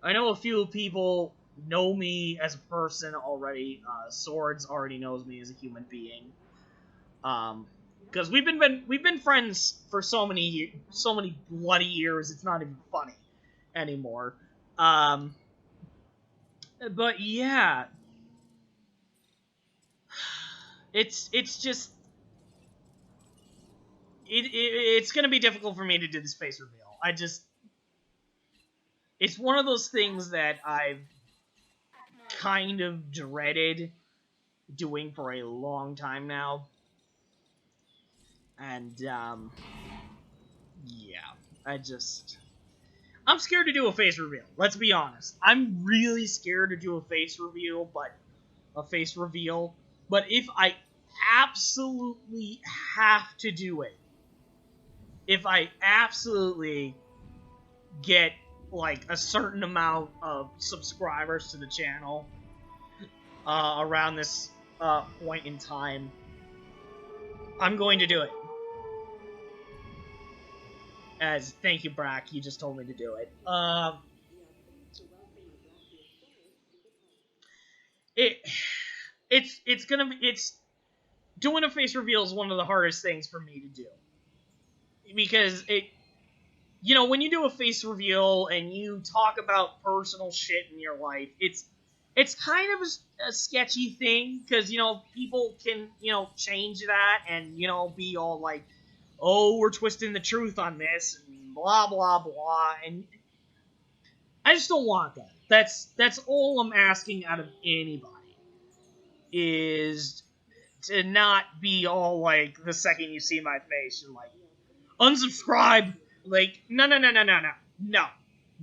I know a few people know me as a person already. Swords already knows me as a human being. Because we've been friends for so many bloody years. It's not even funny anymore. But yeah, it's just it's gonna be difficult for me to do this face reveal. It's one of those things that I've kind of dreaded doing for a long time now. And, yeah, I'm scared to do a face reveal. Let's be honest. I'm really scared to do a face reveal, but if I absolutely have to do it, if I absolutely get, like, a certain amount of subscribers to the channel, around this, point in time, I'm going to do it. As thank you, Brack, you just told me to do it. It's doing a face reveal is one of the hardest things for me to do, because when you do a face reveal and you talk about personal shit in your life, it's kind of a sketchy thing, because people can change that and be all like, oh, we're twisting the truth on this, and blah, blah, blah, and I just don't want that. That's all I'm asking out of anybody, is to not be all like, the second you see my face, and like, unsubscribe, like, no,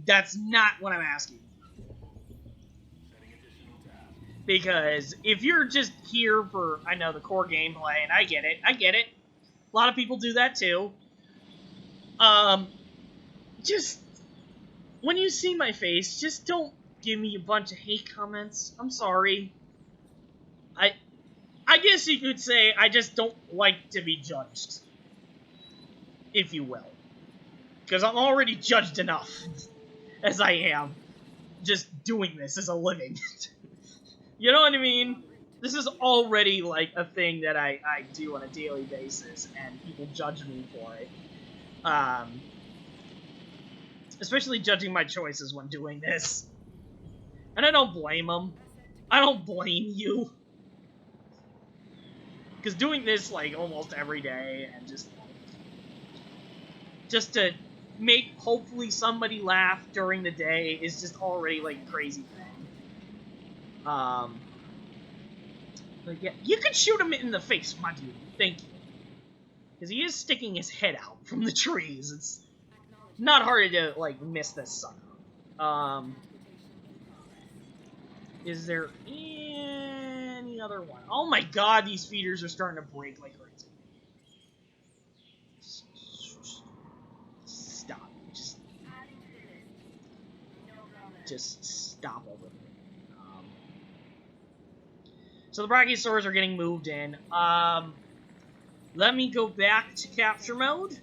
that's not what I'm asking. Because if you're just here for, I know, the core gameplay, and I get it, a lot of people do that too. Just, when you see my face, just don't give me a bunch of hate comments. I'm sorry. I guess you could say I just don't like to be judged, if you will. Because I'm already judged enough, as I am, just doing this as a living. You know what I mean? This is already, like, a thing that I do on a daily basis, and people judge me for it. Especially judging my choices when doing this. And I don't blame them. I don't blame you. Because doing this, like, almost every day, and just, just to make hopefully somebody laugh during the day is just already like a crazy thing. But yeah, you can shoot him in the face, my dude. Thank you. Because he is sticking his head out from the trees. It's not hard to, like, miss this sucker. Is there any other one? Oh my god, these feeders are starting to break like crazy. Stop. Just stop over there. So the Brachiosaurs are getting moved in. Let me go back to capture mode.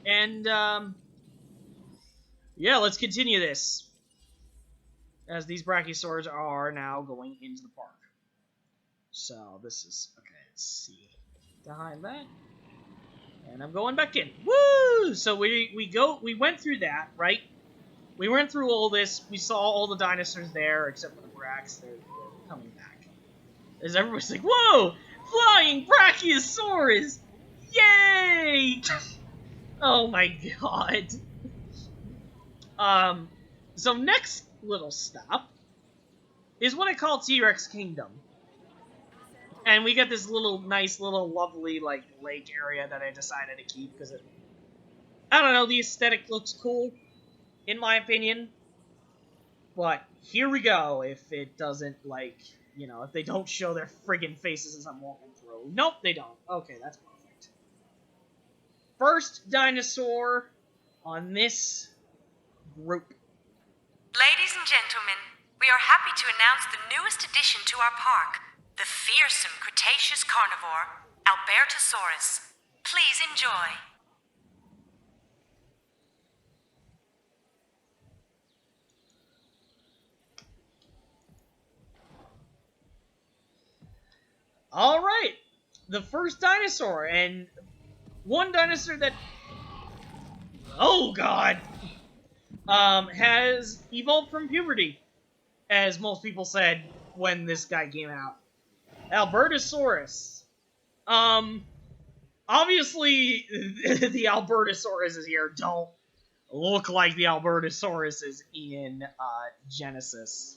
And, yeah, let's continue this. As these Brachiosaurs are now going into the park. So, this is... Okay, let's see. Behind that. And I'm going back in. Woo! So, we went through that, right? We went through all this. We saw all the dinosaurs there, except for the Brachs. They're coming back. As everybody's like, whoa! Flying Brachiosaurus! Yay! Oh my god. So next little stop is what I call T-Rex Kingdom. And we got this nice little lovely, like, lake area that I decided to keep because I don't know, the aesthetic looks cool, in my opinion. But here we go, if it doesn't, like, you know, if they don't show their friggin' faces as I'm walking through. Nope, they don't. Okay, that's perfect. First dinosaur on this group. Ladies and gentlemen, we are happy to announce the newest addition to our park, the fearsome Cretaceous carnivore, Albertosaurus. Please enjoy. Alright, the first dinosaur, and one dinosaur that, oh god, has evolved from puberty, as most people said when this guy came out. Albertosaurus. Obviously, the Albertosauruses here don't look like the Albertosauruses in Genesis.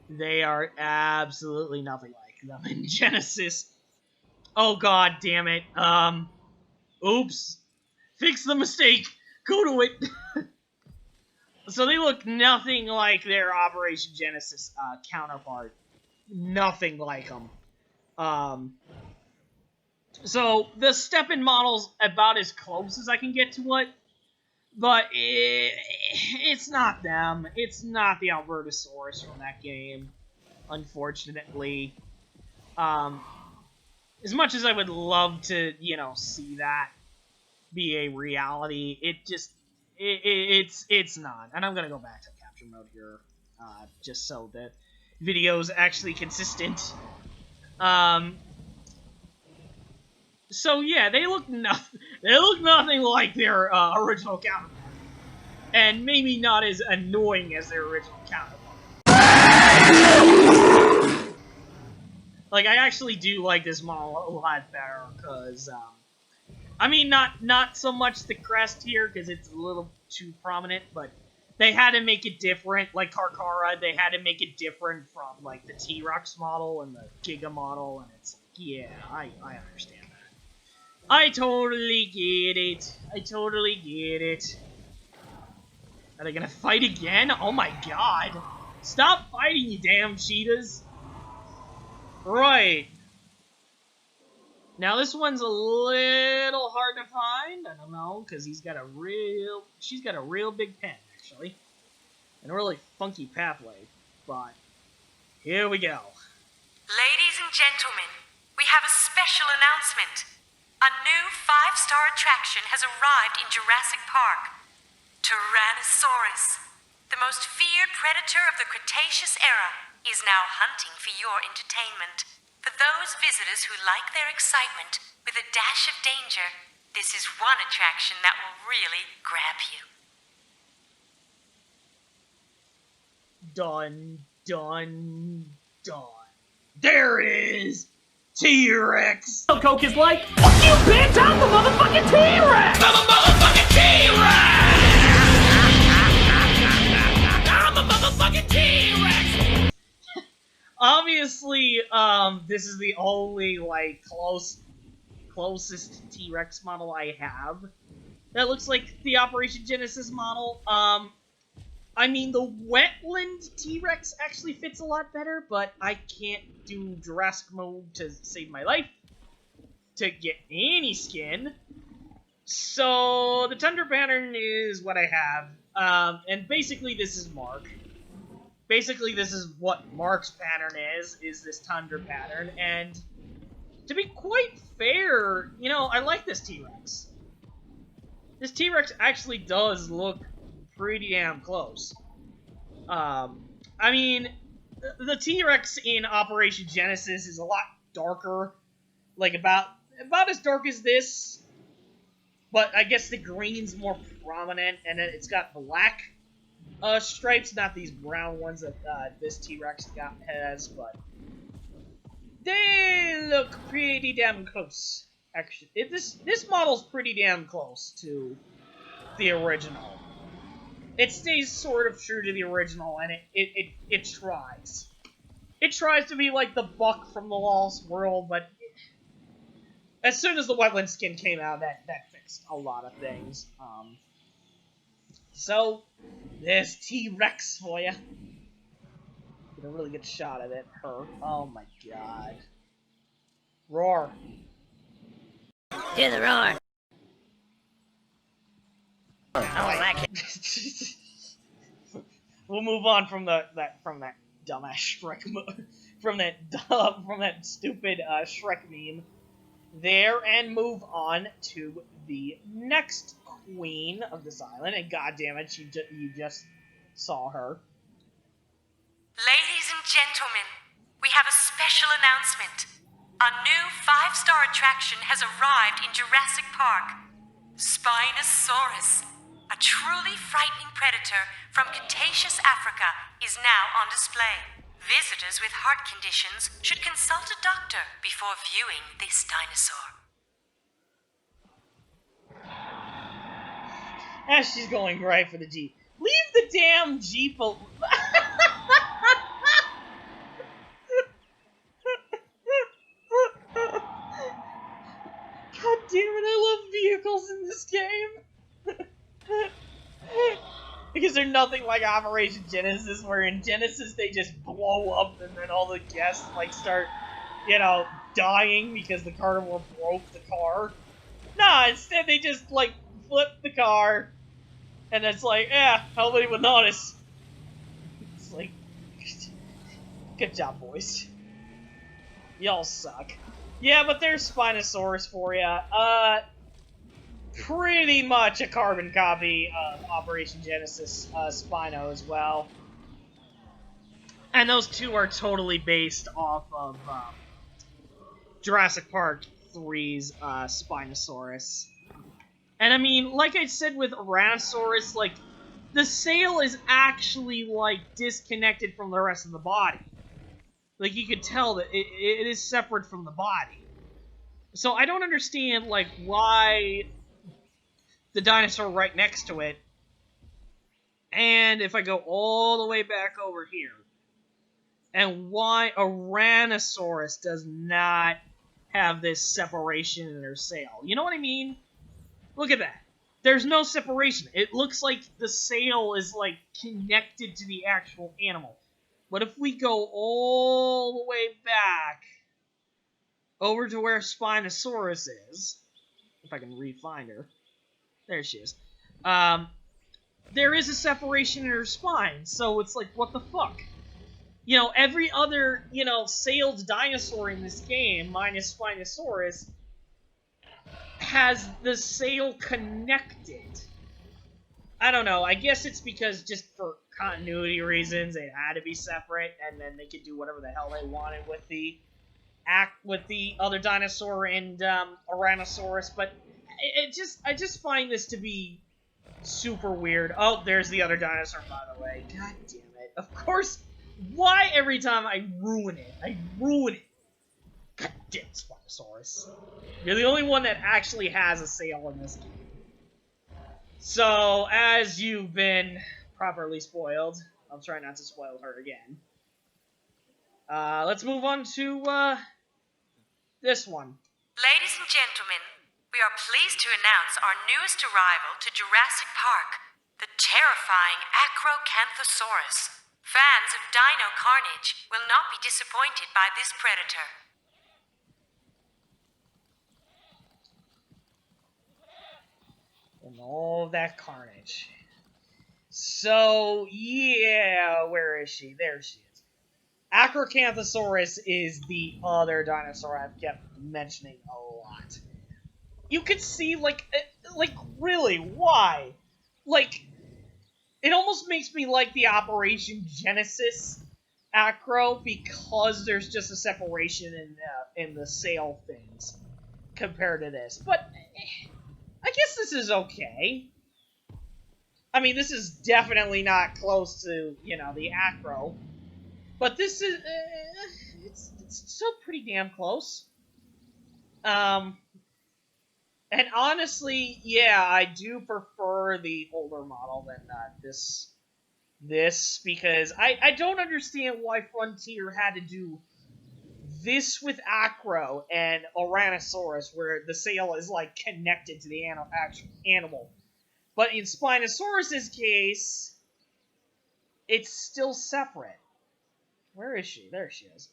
They are absolutely nothing like them in Genesis. Oh god damn it. Oops. Fix the mistake. Go to it. So they look nothing like their Operation Genesis counterpart. Nothing like them. So the step-in model's about as close as I can get to it. But it's not them. It's not the Albertosaurus from that game, unfortunately. As much as I would love to, you know, see that be a reality, it's not. And I'm gonna go back to capture mode here, just so the video's actually consistent. So yeah, they look nothing like their original counterpart, and maybe not as annoying as their original counterpart. Like, I actually do like this model a lot better, because, I mean, not so much the crest here, because it's a little too prominent, but they had to make it different, like Carcharodontosaurus, they had to make it different from, like, the T-Rex model and the Giga model, and it's, yeah, I understand that. I totally get it. I totally get it. Are they gonna fight again? Oh my god. Stop fighting, you damn cheetahs. Right. Now this one's a little hard to find. I don't know, because she's got a real big pen, actually. And a really funky pathway. But here we go. Ladies and gentlemen, we have a special announcement. A new 5-star attraction has arrived in Jurassic Park. Tyrannosaurus, the most feared predator of the Cretaceous era, is now hunting for your entertainment. For those visitors who like their excitement with a dash of danger, this is one attraction that will really grab you. Dun, dun, dun. There it is! T-Rex! Coke is like, fuck you, bitch! I'm the motherfucking T-Rex! I'm a motherfucking T-Rex! I'm a motherfucking T-Rex! Obviously, this is the only, like, closest T-Rex model I have. That looks like the Operation Genesis model. I mean, the wetland T-Rex actually fits a lot better, but I can't do Jurassic mode to save my life to get any skin. So, the Tundra pattern is what I have. And basically this is Mark. Basically this is what Mark's pattern is this Tundra pattern, and to be quite fair, you know, I like this T-Rex. This T-Rex actually does look pretty damn close. I mean, the T-Rex in Operation Genesis is a lot darker, like about as dark as this, but I guess the green's more prominent, and then it's got black stripes, not these brown ones that this T-Rex has, but they look pretty damn close. Actually, this model's pretty damn close to the original. It stays sort of true to the original, and it tries. It tries to be like the Buck from the Lost World, but as soon as the wetland skin came out, that fixed a lot of things. So, there's T-Rex for ya. Get a really good shot of it. Her. Oh my god. Roar. Do the roar. We'll move on from that dumbass Shrek from that stupid Shrek meme there, and move on to the next queen of this island. And goddammit, you just saw her. Ladies and gentlemen, we have a special announcement. A new 5-star attraction has arrived in Jurassic Park. Spinosaurus, a truly frightening predator from Cretaceous Africa, is now on display. Visitors with heart conditions should consult a doctor before viewing this dinosaur. As she's going right for the Jeep. Leave the damn Jeep alone. God damn it, I love vehicles in this game. Because they're nothing like Operation Genesis, where in Genesis they just blow up and then all the guests like start, you know, dying because the carnivore broke the car. Nah, instead they just like flip the car and it's like, yeah, nobody would notice. It's like, good job, boys. Y'all suck. Yeah, but there's Spinosaurus for ya. Pretty much a carbon copy of Operation Genesis Spino as well. And those two are totally based off of Jurassic Park 3's Spinosaurus. And I mean, like I said with Aranasaurus, like, the sail is actually, like, disconnected from the rest of the body. Like, you could tell that it is separate from the body. So I don't understand, like, why the dinosaur right next to it, and if I go all the way back over here, and why Aranasaurus does not have this separation in their sail. You know what I mean? Look at that. There's no separation. It looks like the sail is, like, connected to the actual animal. But if we go all the way back over to where Spinosaurus is, if I can re-find her, there she is. There is a separation in her spine, so it's like, what the fuck? You know, every other, you know, sailed dinosaur in this game, minus Spinosaurus, has the sail connected. I don't know, I guess it's because just for continuity reasons, it had to be separate, and then they could do whatever the hell they wanted with the other dinosaur and Aranasaurus, but I just find this to be super weird. Oh, there's the other dinosaur, by the way. God damn it. Of course, why every time I ruin it? God damn Spinosaurus. You're the only one that actually has a sail in this game. So, as you've been properly spoiled, I'll try not to spoil her again. Let's move on to, this one. Ladies and gentlemen, we are pleased to announce our newest arrival to Jurassic Park, the terrifying Acrocanthosaurus. Fans of dino carnage will not be disappointed by this predator. And all of that carnage. So, yeah, where is she? There she is. Acrocanthosaurus is the other dinosaur I've kept mentioning a lot. You can see, like, really, why? Like, it almost makes me like the Operation Genesis Acro because there's just a separation in the sail things compared to this. But I guess this is okay. I mean, this is definitely not close to, you know, the Acro. But this is, it's still pretty damn close. And honestly, yeah, I do prefer the older model than this because I don't understand why Frontier had to do this with Acro and Aranasaurus, where the sail is, like, connected to the actual animal. But in Spinosaurus's case, it's still separate. Where is she? There she is.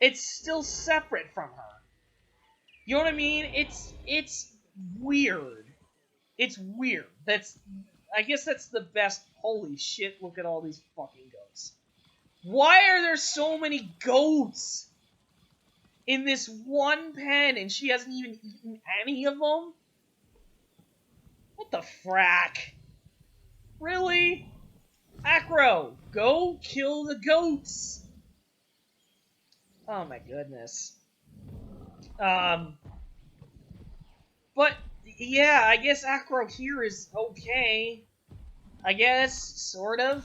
It's still separate from her. You know what I mean? It's weird. It's weird. I guess that's the best. Holy shit, look at all these fucking goats. Why are there so many goats in this one pen and she hasn't even eaten any of them? What the frack? Really? Acro, go kill the goats. Oh my goodness. But yeah, I guess Acro here is okay. I guess, sort of.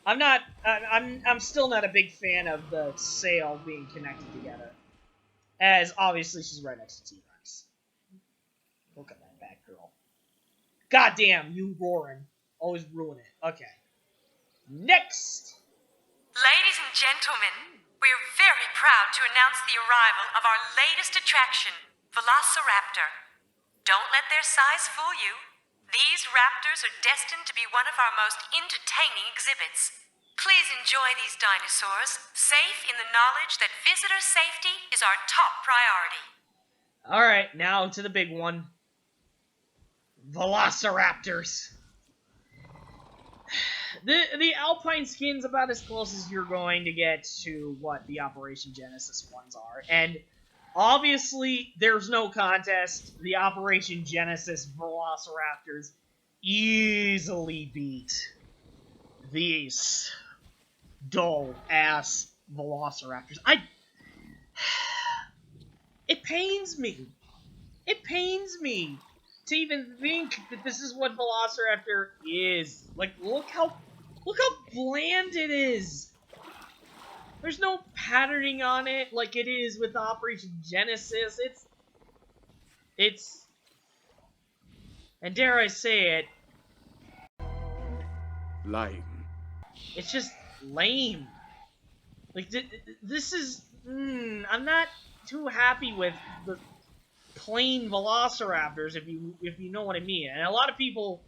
I'm still not a big fan of the sail being connected together. As obviously she's right next to T-Rex. Look at that bad girl. Goddamn, you roaring. Always ruin it. Okay. Next! Ladies and gentlemen, we are very proud to announce the arrival of our latest attraction, Velociraptor. Don't let their size fool you. These raptors are destined to be one of our most entertaining exhibits. Please enjoy these dinosaurs, safe in the knowledge that visitor safety is our top priority. Alright, now to the big one. Velociraptors. The Alpine skin's about as close as you're going to get to what the Operation Genesis ones are. And obviously, there's no contest. The Operation Genesis Velociraptors easily beat these dull-ass Velociraptors. It pains me. It pains me to even think that this is what Velociraptor is. Like, look how bland it is. There's no patterning on it like it is with Operation Genesis. It's, and dare I say it, Lame. it's just lame. Like, this is, I'm not too happy with the plain Velociraptors, if you know what I mean. And a lot of people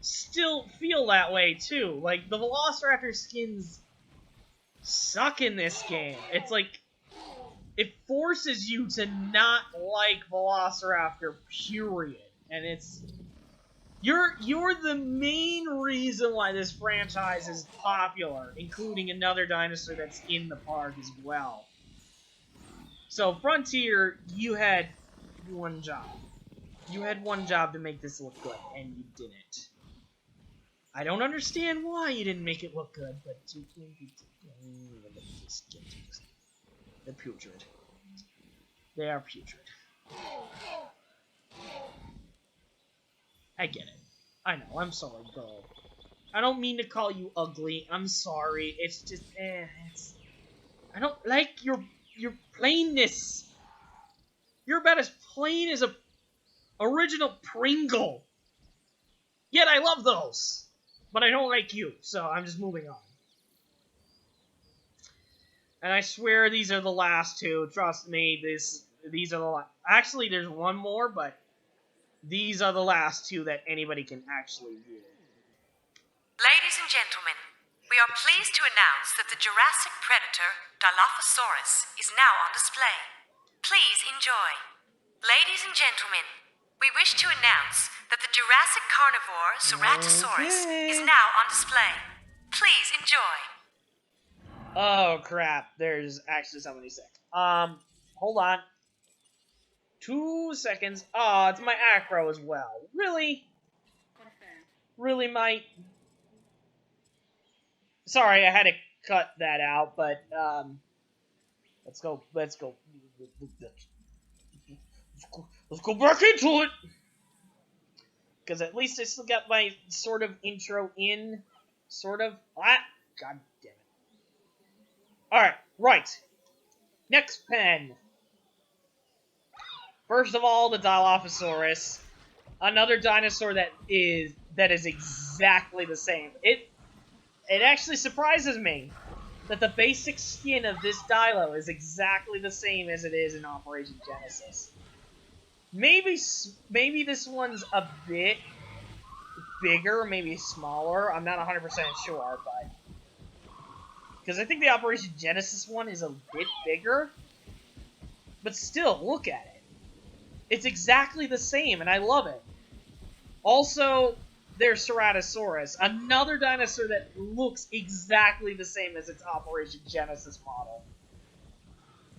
still feel that way too. Like, the Velociraptor skins suck in this game. It's like, it forces you to not like Velociraptor, period. And it's, you're the main reason why this franchise is popular, including another dinosaur that's in the park as well. So, Frontier, you had one job. You had one job to make this look good, and you didn't. I don't understand why you didn't make it look good, but they're putrid. They are putrid. I get it. I know, I'm sorry, girl. I don't mean to call you ugly. I'm sorry. It's just, I don't like your plainness. You're about as plain as a original Pringle. Yet I love those. But I don't like you, so I'm just moving on. And I swear these are the last two. Trust me, these are the last. Actually, there's one more, but these are the last two that anybody can actually view. Ladies and gentlemen, we are pleased to announce that the Jurassic predator, Dilophosaurus, is now on display. Please enjoy. Ladies and gentlemen, we wish to announce that the Jurassic carnivore, Ceratosaurus, is now on display. Please enjoy. Oh crap, there's actually somebody sick. Hold on. 2 seconds. Oh, it's my acro as well. Really? Really, my... Sorry, I had to cut that out, but, let's go back into it! Because at least I still got my sort of intro in, sort of. Ah, god damn it. Alright, right. Next pen. First of all, the Dilophosaurus. Another dinosaur that is exactly the same. It actually surprises me that the basic skin of this Dilo is exactly the same as it is in Operation Genesis. Maybe this one's a bit bigger, maybe smaller. I'm not 100% sure, but... Because I think the Operation Genesis one is a bit bigger. But still, look at it. It's exactly the same, and I love it. Also, there's Ceratosaurus, another dinosaur that looks exactly the same as its Operation Genesis model.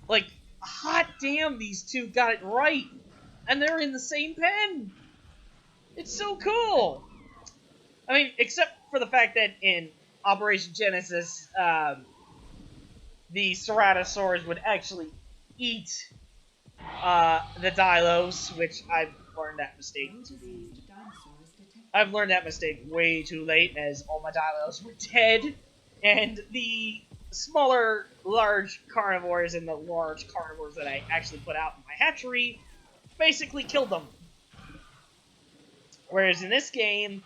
Like, hot damn, these two got it right! And they're in the same pen! It's so cool! I mean, except for the fact that in Operation Genesis, the Ceratosaurus would actually eat the Dilos, which I've learned that mistake to be. I've learned that mistake way too late, as all my Dilos were dead, and the smaller, large carnivores and the large carnivores that I actually put out in my hatchery basically killed them. Whereas in this game,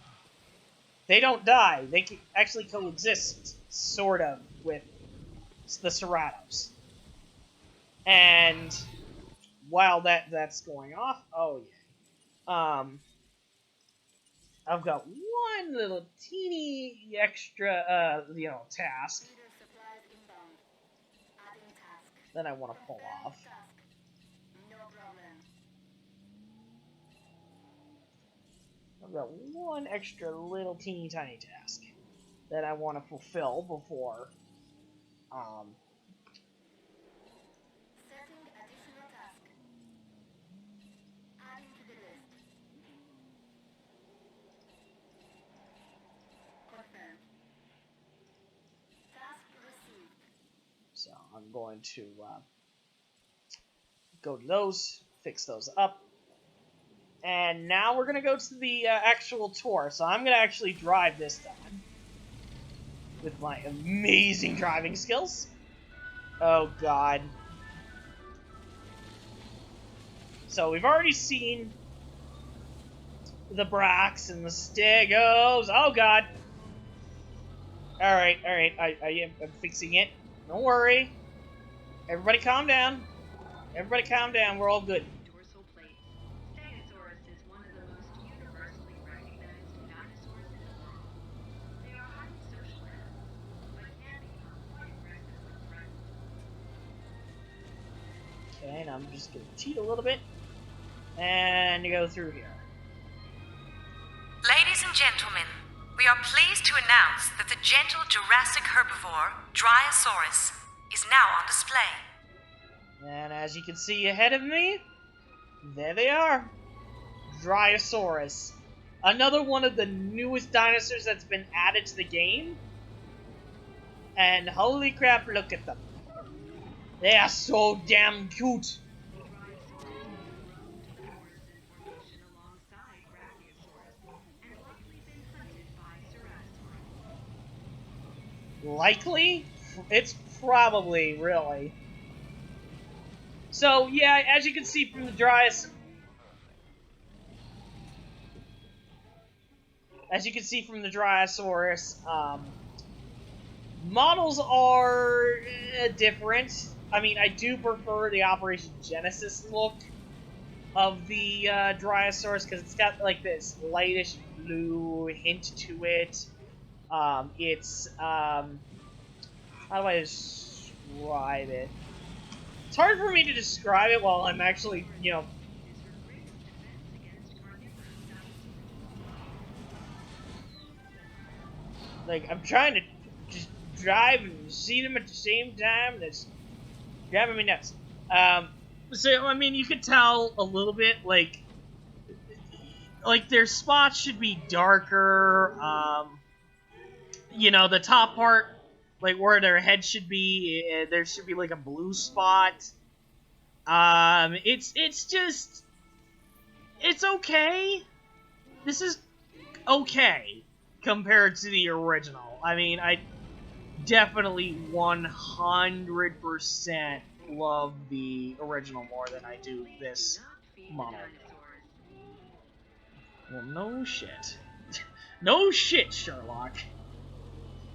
they don't die. They can actually coexist, sort of, with the Ceratops. And while that's going off, oh yeah, I've got one little teeny extra, task that I want to pull off. I've got one extra little teeny tiny task that I want to fulfill before, so I'm going to go to those, fix those up, and now we're going to go to the actual tour. So I'm going to actually drive this time with my amazing driving skills. Oh god. So we've already seen the Brax and the Stegos. Oh god. Alright, I'm fixing it. Don't worry. Everybody calm down. Everybody calm down, we're all good. Dorsal plate. Styracosaurus is one of the most universally recognized dinosaurs in the world. They are highly social animals, but can become quite aggressive when threatened. Okay, and I'm just gonna cheat a little bit. And go through here. Ladies and gentlemen, we are pleased to announce that the gentle Jurassic herbivore, Dryosaurus, is now on display. And as you can see ahead of me, there they are. Dryosaurus. Another one of the newest dinosaurs that's been added to the game. And holy crap, look at them. They are so damn cute. Likely? It's probably, really. So, yeah, as you can see from the as you can see from the Drysaurus, models are different. I mean, I do prefer the Operation Genesis look of the Drysaurus because it's got like this lightish blue hint to it. It's how do I describe it? It's hard for me to describe it while I'm actually, you know, like I'm trying to just drive and see them at the same time. That's driving me nuts. So I mean, you could tell a little bit, like their spots should be darker. You know, the top part, like where their head should be, there should be like a blue spot. It's just, it's okay. This is okay compared to the original. I mean, I definitely 100% love the original more than I do this model. Well, no shit. No shit, Sherlock.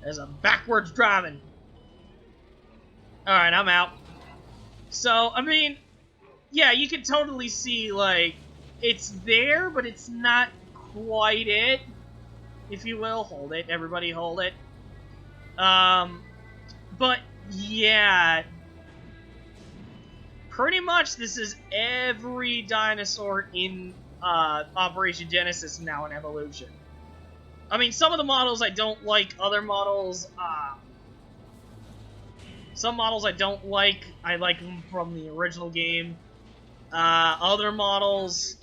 There's a backwards driving. Alright, I'm out. So, I mean, yeah, you can totally see, like, it's there, but it's not quite it. If you will, hold it. Everybody hold it. But, yeah. Pretty much this is every dinosaur in Operation Genesis now in evolution. I mean, some of the models I don't like. Other models, some models I don't like. I like them from the original game. Other models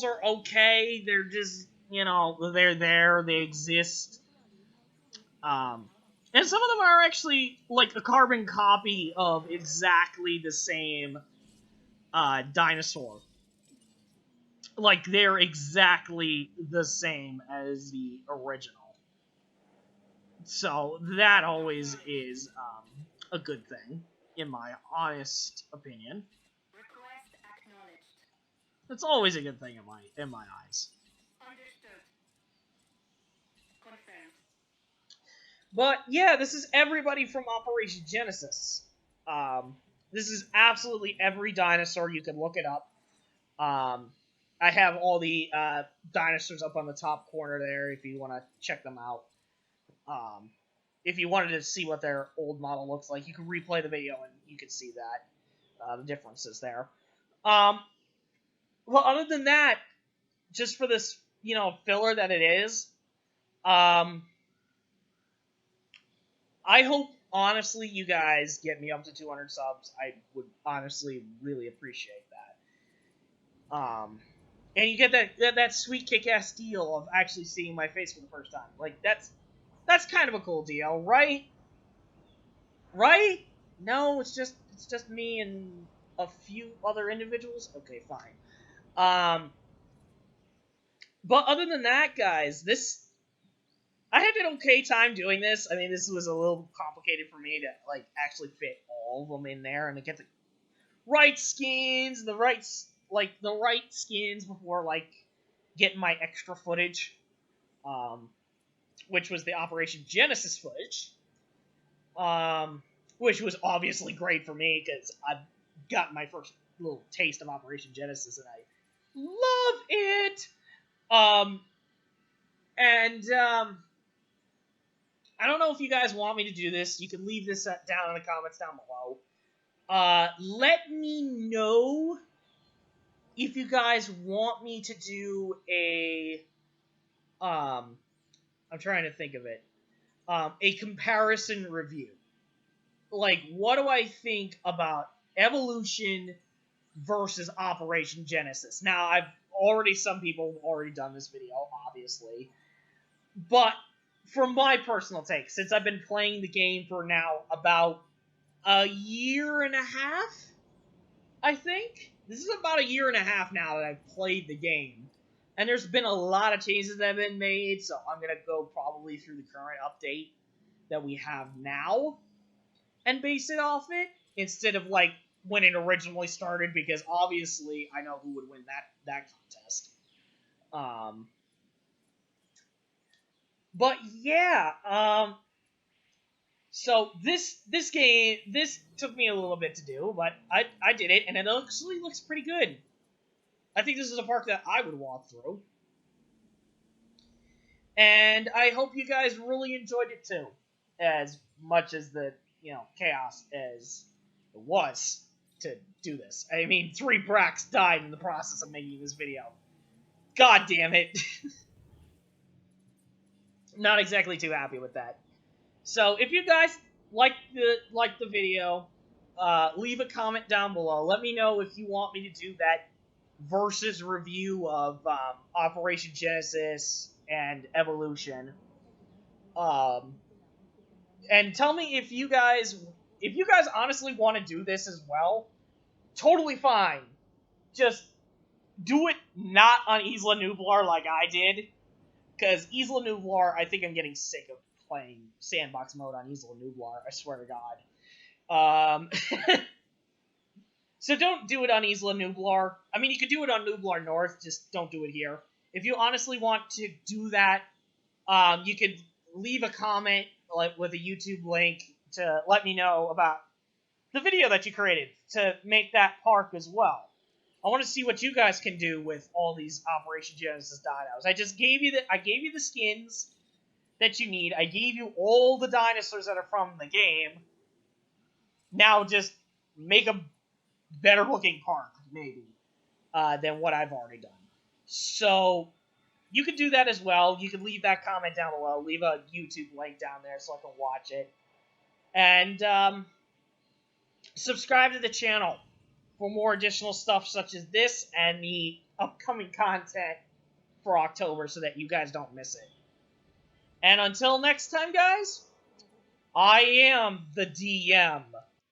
are okay. They're just, you know, they're there. They exist. And some of them are actually like a carbon copy of exactly the same dinosaur. Like, they're exactly the same as the original. So, that always is a good thing, in my honest opinion. It's always a good thing in my eyes. But, yeah, this is everybody from Operation Genesis. This is absolutely every dinosaur. You can look it up. I have all the dinosaurs up on the top corner there if you want to check them out. If you wanted to see what their old model looks like, you can replay the video and you can see that, the differences there. Well, other than that, just for this, you know, filler that it is, I hope, honestly, you guys get me up to 200 subs. I would honestly really appreciate that. And you get that sweet kick-ass deal of actually seeing my face for the first time. Like, that's kind of a cool deal, right? Right? No, it's just me and a few other individuals. Okay, fine. But other than that, guys, I had an okay time doing this. I mean, this was a little complicated for me to, like, actually fit all of them in there and to get the right skins, the right skins before, like, getting my extra footage, which was the Operation Genesis footage, which was obviously great for me because I've got my first little taste of Operation Genesis and I love it. I don't know if you guys want me to do this. You can leave this down in the comments down below. Let me know if you guys want me to do I'm trying to think of it, a comparison review. Like, what do I think about Evolution versus Operation Genesis? Now, some people have already done this video, obviously, but from my personal take, since I've been playing the game for now about a year and a half, I think. This is about a year and a half now that I've played the game. And there's been a lot of changes that have been made, so I'm going to go probably through the current update that we have now and base it off it, instead of, like, when it originally started, because obviously I know who would win that contest. But yeah, so this game, this took me a little bit to do, but I did it, and it actually looks pretty good. I think this is a park that I would walk through. And I hope you guys really enjoyed it too, as much as the, chaos as it was to do this. I mean, 3 Brax died in the process of making this video. God damn it. Not exactly too happy with that. So if you guys like the video, leave a comment down below. Let me know if you want me to do that versus review of Operation Genesis and Evolution. And tell me if you guys honestly want to do this as well. Totally fine. Just do it not on Isla Nublar like I did. Because Isla Nublar, I think I'm getting sick of playing sandbox mode on Isla Nublar, I swear to God. So don't do it on Isla Nublar. I mean, you could do it on Nublar North, just don't do it here. If you honestly want to do that, you could leave a comment with a YouTube link to let me know about the video that you created to make that park as well. I want to see what you guys can do with all these Operation Genesis dinos. I gave you the skins that you need. I gave you all the dinosaurs that are from the game. Now just make a better looking park, maybe, than what I've already done. So you could do that as well. You could leave that comment down below. Leave a YouTube link down there so I can watch it. And subscribe to the channel for more additional stuff such as this and the upcoming content for October so that you guys don't miss it. And until next time, guys, I am the DM.